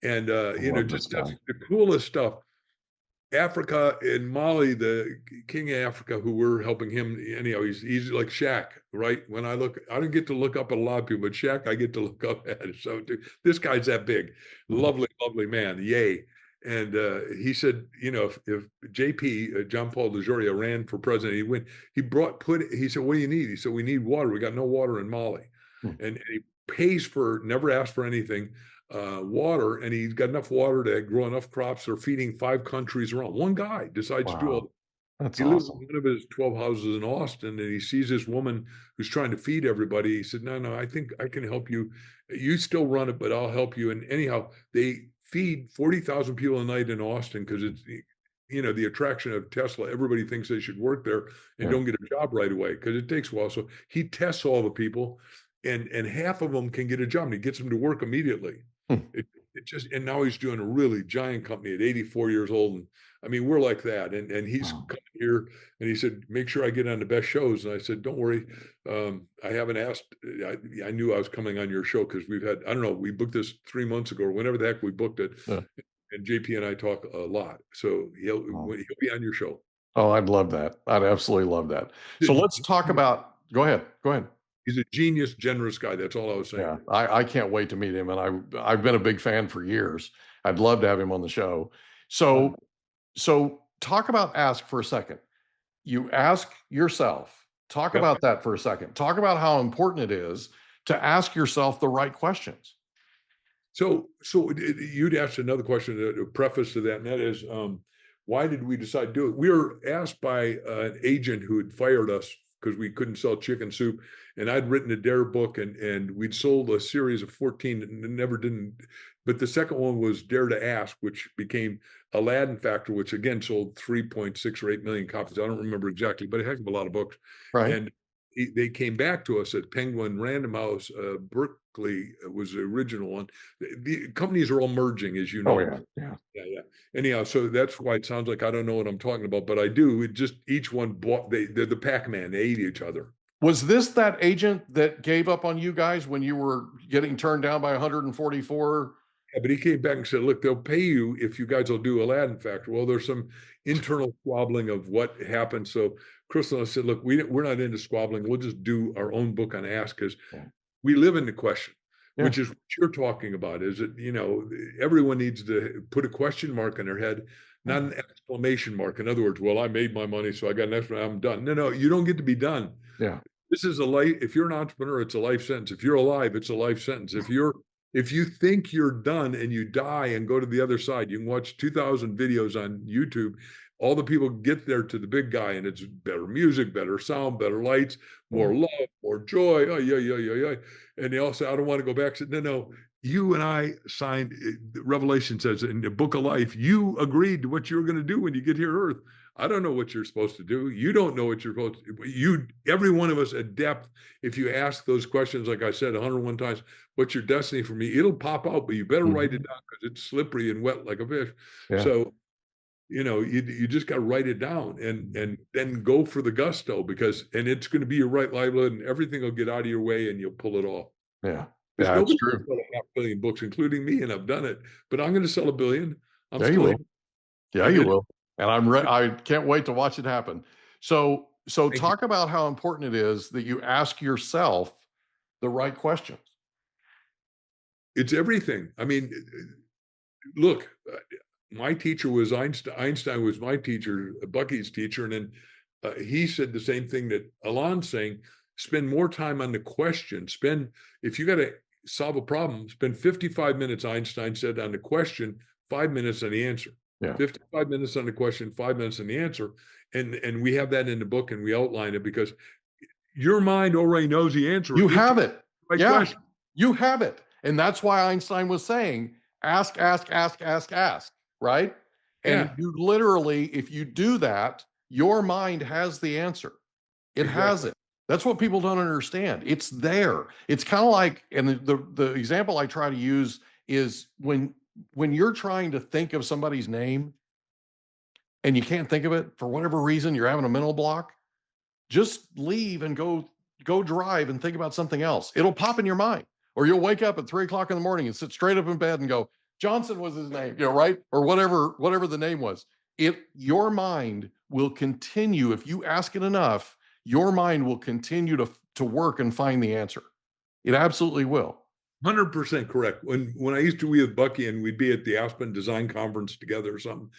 And, just the coolest stuff. Africa and Mali, the king of Africa, who we're helping him. Anyhow, he's like Shaq, right? When I don't get to look up at a lot of people, but Shaq, I get to look up at. So this guy's that big, lovely, lovely man. Yay. And he said, if JP, John Paul DeJoria, ran for president, he'd win. He said, "What do you need?" He said, "We need water. We got no water in Mali." And he pays for, never asked for anything, water, and he's got enough water to grow enough crops. They're feeding 5 countries around. One guy decides to do all that. That's He awesome. lives in one of his 12 houses in Austin, and he sees this woman who's trying to feed everybody. He said, no, I think I can help you. You still run it, but I'll help you. And anyhow, they feed 40,000 people a night in Austin because it's, the attraction of Tesla. Everybody thinks they should work there and don't get a job right away because it takes a while. So he tests all the people, and half of them can get a job, and he gets them to work immediately. And now he's doing a really giant company at 84 years old. And I mean, we're like that. And he's coming here, and he said, "Make sure I get on the best shows." And I said, "Don't worry. I haven't asked. I knew I was coming on your show because we booked this 3 months ago or whenever the heck we booked it." And JP and I talk a lot. So he'll be on your show. Oh, I'd love that. I'd absolutely love that. So let's talk about, go ahead. He's a genius, generous guy. That's all I was saying. Yeah, I can't wait to meet him. And I've been a big fan for years. I'd love to have him on the show. So talk about ask for a second. You ask yourself, talk about that for a second. Talk about how important it is to ask yourself the right questions. So you'd asked another question, a preface to that, and that is, why did we decide to do it? We were asked by an agent who had fired us because we couldn't sell chicken soup. And I'd written a Dare book, and we'd sold a series of 14 and never didn't. But the second one was Dare to Ask, which became Aladdin Factor, which again sold 3.6 or 8 million copies. I don't remember exactly, but a heck of a lot of books. Right. And they came back to us at Penguin Random House. Berkeley was the original one. The companies are all merging, as you know. Oh, yeah. Anyhow, so that's why it sounds like I don't know what I'm talking about, but I do. It just, each one bought, they're the Pac-Man. They ate each other. Was this that agent that gave up on you guys when you were getting turned down by 144? Yeah, but he came back and said, "Look, they'll pay you if you guys will do Aladdin Factor." Well, there's some internal squabbling of what happened. So Crystal and I said, "Look, we're not into squabbling. We'll just do our own book on Ask because we live in the question." Which is what you're talking about, is that, everyone needs to put a question mark in their head, not an exclamation mark. In other words, well, I made my money, so I got an exclamation, I'm done. No, you don't get to be done. Yeah. This is a life. If you're an entrepreneur, it's a life sentence. If you're alive, it's a life sentence. If you think you're done and you die and go to the other side, you can watch 2,000 videos on YouTube. All the people get there to the big guy, and it's better music, better sound, better lights, more love, more joy. Oh, yeah. And they all say, "I don't want to go back." I said, no, you and I signed, Revelation says in the book of life, you agreed to what you were going to do when you get here to earth. I don't know what you're supposed to do. You don't know what you're supposed to do. Every one of us at depth, if you ask those questions, like I said 101 times, what's your destiny for me? It'll pop out, but you better write it down because it's slippery and wet like a fish. Yeah. So, you just got to write it down and then go for the gusto and it's going to be your right livelihood, and everything will get out of your way and you'll pull it off. Yeah. Yeah, that's true. Sell 500 million books, including me, and I've done it, but I'm going to sell 1 billion. You will. Yeah, you will. And I can't wait to watch it happen. So So Thank you. talk about how important it is that you ask yourself the right questions. It's everything. I mean, look, my teacher was Einstein. Einstein was my teacher, Bucky's teacher, and then he said the same thing that Alon's saying. Spend more time on the question. If you got to solve a problem, spend 55 minutes, Einstein said, on the question, 5 minutes on the answer. Yeah. 55 minutes on the question, 5 minutes on the answer. And we have that in the book, and we outline it because your mind already knows the answer. You have it. Right Yeah, question. you have it. And that's why Einstein was saying, ask, right? And Yeah. you literally, if you do that, your mind has the answer. It has it. That's what people don't understand. It's there. It's kind of like, and the example I try to use is when you're trying to think of somebody's name and you can't think of it for whatever reason, you're having a mental block, just leave and go drive and think about something else. It'll pop in your mind. Or you'll wake up at 3:00 in the morning and sit straight up in bed and go, Johnson was his name, right? Or whatever the name was. Your mind will continue, if you ask it enough, your mind will continue to work and find the answer. It absolutely will. 100% correct. When I used to be with Bucky and we'd be at the Aspen Design Conference together or something,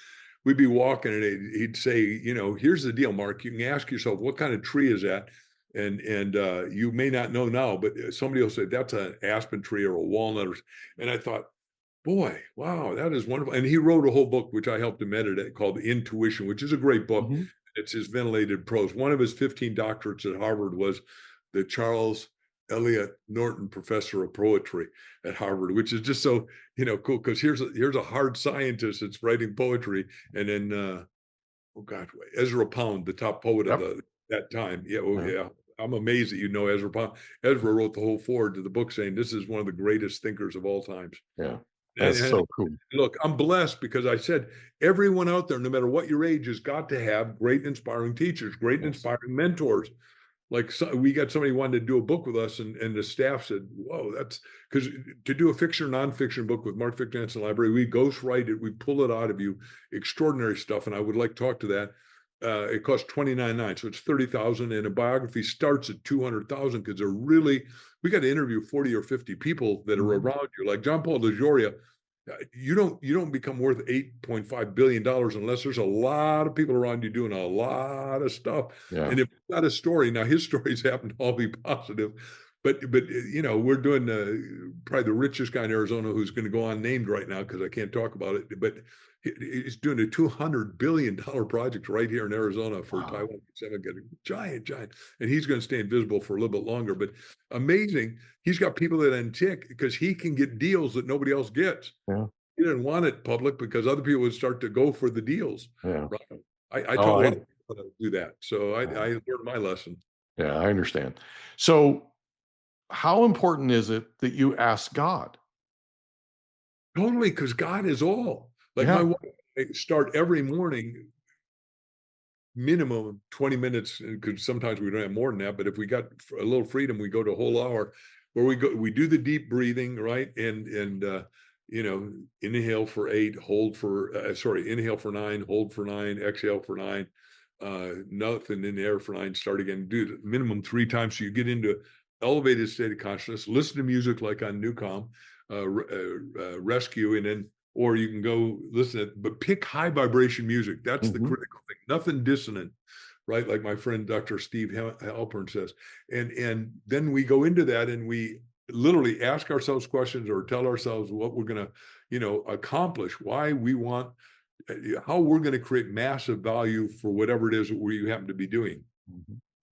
we'd be walking and he'd say, here's the deal, Mark. You can ask yourself, what kind of tree is that? And you may not know now, but somebody will say that's an aspen tree or a walnut. And I thought, boy, wow, that is wonderful. And he wrote a whole book, which I helped him edit, called Intuition, which is a great book. Mm-hmm. It's his ventilated prose. One of his 15 doctorates at Harvard was the Charles Eliot Norton Professor of Poetry at Harvard, which is just so, cool. Because here's a hard scientist that's writing poetry. And then, Ezra Pound, the top poet of that time. Yeah. I'm amazed that Ezra Pound. Ezra wrote the whole foreword to the book saying this is one of the greatest thinkers of all times. Yeah. That's so cool. Look, I'm blessed because I said everyone out there, no matter what your age, has got to have great, inspiring teachers, great, inspiring mentors. Like we got somebody who wanted to do a book with us, and the staff said, "Whoa, that's because to do a fiction or nonfiction book with Mark Victor Hansen Library, we ghostwrite it, we pull it out of you, extraordinary stuff." And I would like to talk to that. It costs $29.9, so it's $30,000, and a biography starts at $200,000 because we got to interview 40 or 50 people that are around you, like John Paul DeJoria. You don't become worth $8.5 billion unless there's a lot of people around you doing a lot of stuff. Yeah. And if you've got a story, now his stories happen to all be positive, but we're doing probably the richest guy in Arizona who's going to go unnamed right now because I can't talk about it, but he's doing a $200 billion project right here in Arizona for Taiwan. Giant, and he's going to stay invisible for a little bit longer. But amazing, he's got people that untick because he can get deals that nobody else gets. Yeah. He didn't want it public because other people would start to go for the deals. Yeah. Right? I taught a lot of people to do that, so I learned my lesson. Yeah, I understand. So, how important is it that you ask God? Totally, because God is all. Like my wife, I start every morning, minimum 20 minutes, because sometimes we don't have more than that. But if we got a little freedom, we go to a whole hour where we do the deep breathing, right? And inhale for 8, hold for, inhale for 9, hold for 9, exhale for 9, nothing in the air for 9, start again, do it minimum 3 times. So you get into elevated state of consciousness, listen to music like on Newcom, Rescue, and then, or you can go listen but pick high vibration music. That's the critical thing. Nothing dissonant, right? Like my friend, Dr. Steve Halpern says. And then we go into that and we literally ask ourselves questions or tell ourselves what we're going to, accomplish, why we want, how we're going to create massive value for whatever it is that we happen to be doing.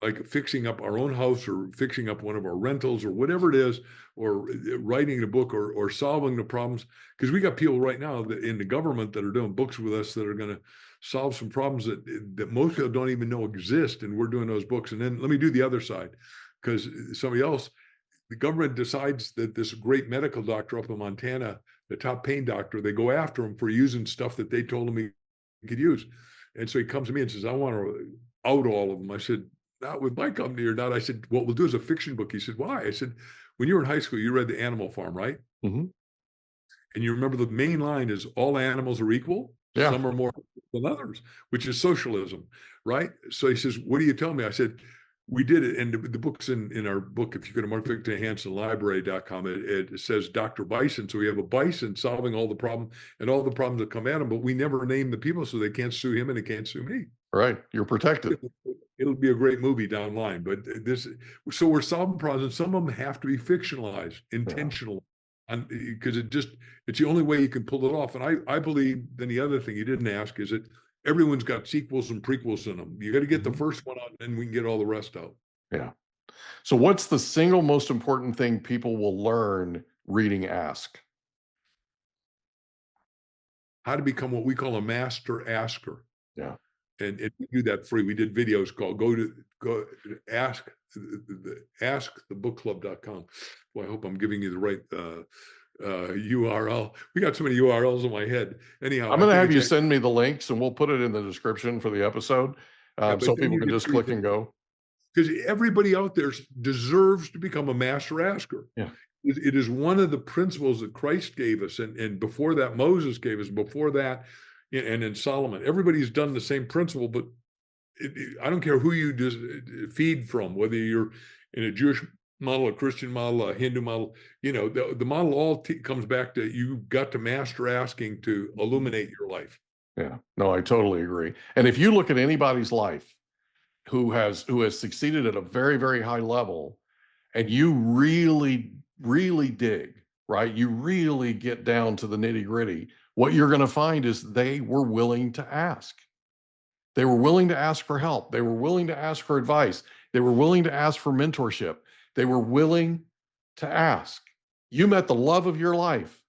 Like fixing up our own house or fixing up one of our rentals or whatever it is, or writing a book or solving the problems. Because we got people right now in the government that are doing books with us that are going to solve some problems that most people don't even know exist. And we're doing those books. And then let me do the other side, because somebody else, the government decides that this great medical doctor up in Montana, the top pain doctor, they go after him for using stuff that they told him he could use. And so he comes to me and says, I want to out all of them. I said, not with my company or not. I said, what we'll do is a fiction book. He said, why? I said, when you were in high school, you read The Animal Farm, right? And you remember the main line is all animals are equal? Yeah. Some are more than others, which is socialism, right? So he says, what do you tell me? I said, we did it. And the book's in our book. If you go to Mark Victor Hansen library.com, it says Dr. Bison. So we have a bison solving all the problem and all the problems that come at him, but we never name the people so they can't sue him and they can't sue me. Right. You're protected. It'll be a great movie down the line, but so we're solving problems. Some of them have to be fictionalized, intentional, and because it's the only way you can pull it off. And I believe then the other thing you didn't ask is that everyone's got sequels and prequels in them. You got to get the first one out, and then we can get all the rest out. Yeah. So what's the single most important thing people will learn reading Ask? How to become what we call a master asker. Yeah. And we do that free. We did videos called go to askthebookclub.com. Well, I hope I'm giving you the right URL. We got so many URLs in my head. Anyhow, I'm going to have you send me the links and we'll put it in the description for the episode so people can just click and go. Because everybody out there deserves to become a master asker. Yeah. It is one of the principles that Christ gave us. And before that, Moses gave us, before that, and in Solomon, everybody's done the same principle, but I don't care who you just feed from, whether you're in a Jewish model, a Christian model, a Hindu model, the model all comes back to you've got to master asking to illuminate your life. Yeah, no, I totally agree. And if you look at anybody's life who has succeeded at a very, very high level, and you really, really dig, right? You really get down to the nitty-gritty. What you're going to find is they were willing to ask. They were willing to ask for help. They were willing to ask for advice. They were willing to ask for mentorship. They were willing to ask. You met the love of your life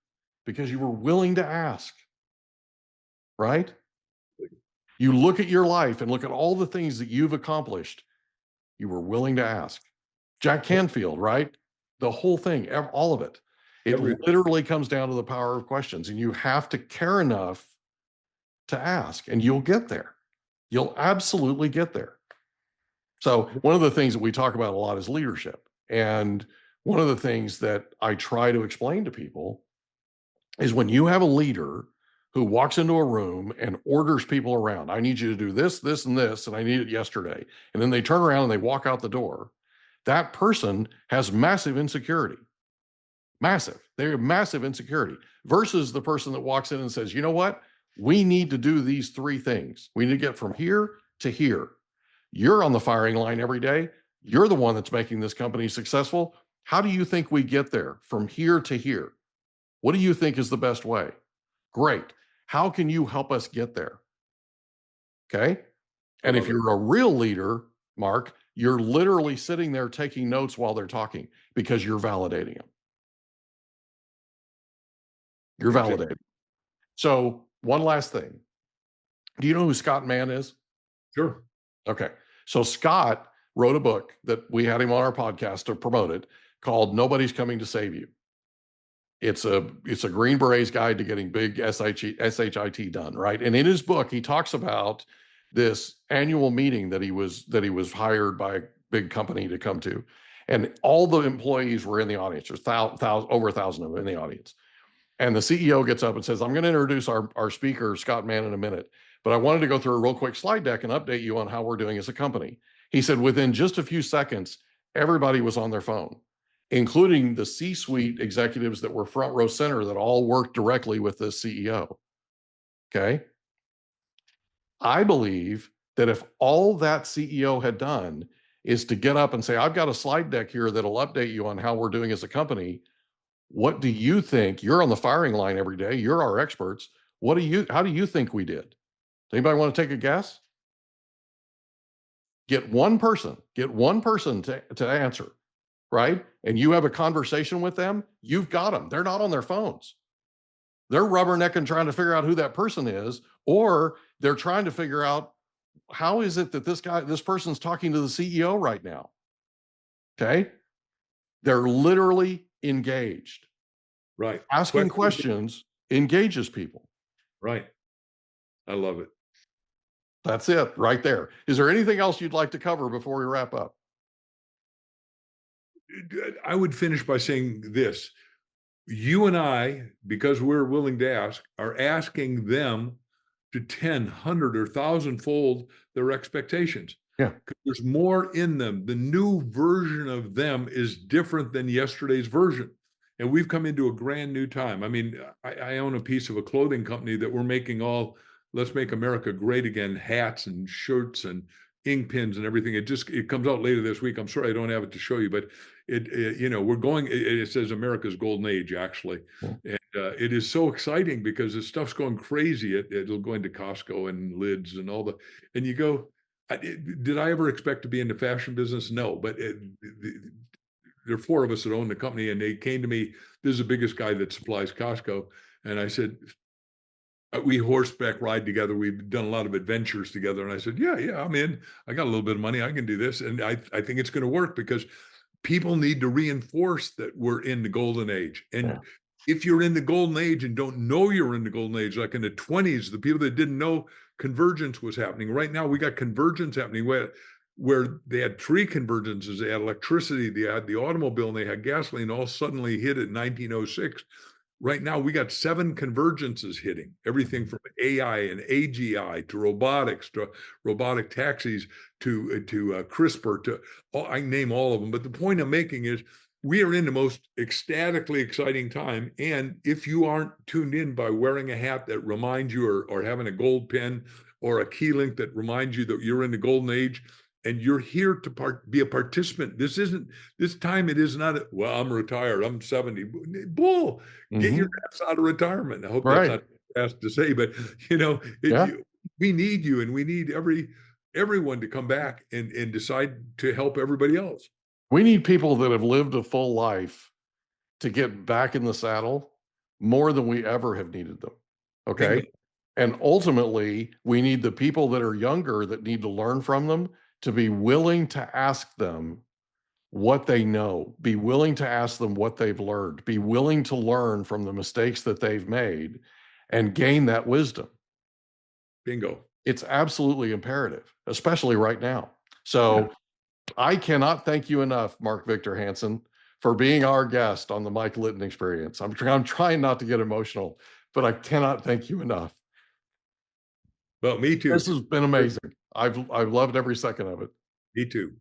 because you were willing to ask, right? You look at your life and look at all the things that you've accomplished. You were willing to ask. Jack Canfield, right? The whole thing, all of it. It literally comes down to the power of questions, and you have to care enough to ask, and you'll get there. You'll absolutely get there. So one of the things that we talk about a lot is leadership. And one of the things that I try to explain to people is when you have a leader who walks into a room and orders people around, I need you to do this, this, and this, and I need it yesterday. And then they turn around and they walk out the door. That person has massive insecurity. Massive. They have massive insecurity versus the person that walks in and says, you know what? We need to do these three things. We need to get from here to here. You're on the firing line every day. You're the one that's making this company successful. How do you think we get there from here to here? What do you think is the best way? Great. How can you help us get there? Okay. And if you're a real leader, Mark, you're literally sitting there taking notes while they're talking because you're validating them. You're validating. So one last thing. Do you know who Scott Mann is? Sure. Okay. So Scott wrote a book that we had him on our podcast to promote it called Nobody's Coming to Save You. It's a Green Beret's guide to getting big SHIT done, right? And in his book, he talks about this annual meeting that he was hired by a big company to come to. And all the employees were in the audience. There's over 1,000 of them in the audience. And the CEO gets up and says, I'm going to introduce our speaker, Scott Mann, in a minute, but I wanted to go through a real quick slide deck and update you on how we're doing as a company. He said, within just a few seconds, everybody was on their phone, including the C-suite executives that were front row center that all worked directly with the CEO. Okay. I believe that if all that CEO had done is to get up and say, I've got a slide deck here that'll update you on how we're doing as a company. What do you think? You're on the firing line every day. You're our experts. How do you think we did? Does anybody want to take a guess? Get one person to answer, right? And you have a conversation with them, you've got them. They're not on their phones. They're rubbernecking trying to figure out who that person is, or they're trying to figure out how is it that this person's talking to the CEO right now? Okay. They're literally engaged. Right. Asking questions engages people. Right. I love it. That's it right there. Is there anything else you'd like to cover before we wrap up? I would finish by saying this. You and I, because we're willing to ask, are asking them to 10, 100, or 1,000-fold their expectations. Yeah. 'Cause there's more in them. The new version of them is different than yesterday's version. And we've come into a brand new time. I mean, I own a piece of a clothing company that we're making all Let's Make America Great Again hats and shirts and ink pins and everything. It comes out later this week. I'm sorry I don't have it to show you, but it says America's Golden Age, actually. Cool. And it is so exciting because this stuff's going crazy. It'll go into Costco and Lids and all and you go, did I ever expect to be in the fashion business? No, but there are four of us that own the company, and they came to me. This is the biggest guy that supplies Costco. And I said, we horseback ride together. We've done a lot of adventures together. And I said, yeah, I'm in. I got a little bit of money. I can do this. And I think it's going to work because people need to reinforce that we're in the golden age. And if you're in the golden age and don't know you're in the golden age, like in the 20s, the people that didn't know convergence was happening. Right now, we got convergence happening where they had three convergences. They had electricity, they had the automobile, and they had gasoline, all suddenly hit at 1906. Right now, we got 7 convergences hitting, everything from AI and AGI to robotics, to robotic taxis, to CRISPR, I can name all of them. But the point I'm making is we are in the most ecstatically exciting time. And if you aren't tuned in by wearing a hat that reminds you or having a gold pen or a key link that reminds you that you're in the golden age, and you're here to be a participant. This time it is not, well, I'm retired, I'm 70. Bull, get your ass out of retirement. I hope that's not fast to say, but we need you, and we need everyone to come back and decide to help everybody else. We need people that have lived a full life to get back in the saddle more than we ever have needed them. Okay. Amen. And ultimately, we need the people that are younger that need to learn from them to be willing to ask them what they know, be willing to ask them what they've learned, be willing to learn from the mistakes that they've made and gain that wisdom. Bingo. It's absolutely imperative, especially right now. So I cannot thank you enough, Mark Victor Hansen, for being our guest on the Mike Litton Experience. I'm trying not to get emotional, but I cannot thank you enough. Well, me too. This has been amazing. I've loved every second of it. Me too.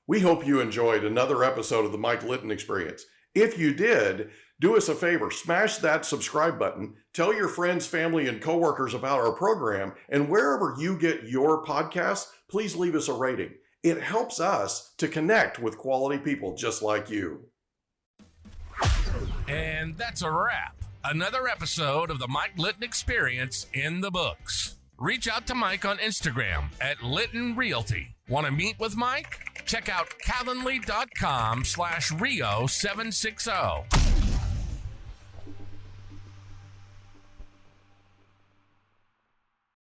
We hope you enjoyed another episode of the Mike Litton Experience. If you did, do us a favor, smash that subscribe button, tell your friends, family, and coworkers about our program, and wherever you get your podcasts, please leave us a rating. It helps us to connect with quality people just like you. And that's a wrap. Another episode of the Mike Litton Experience in the books. Reach out to Mike on Instagram at Litton Realty. Want to meet with Mike? Check out Calendly.com/Rio760.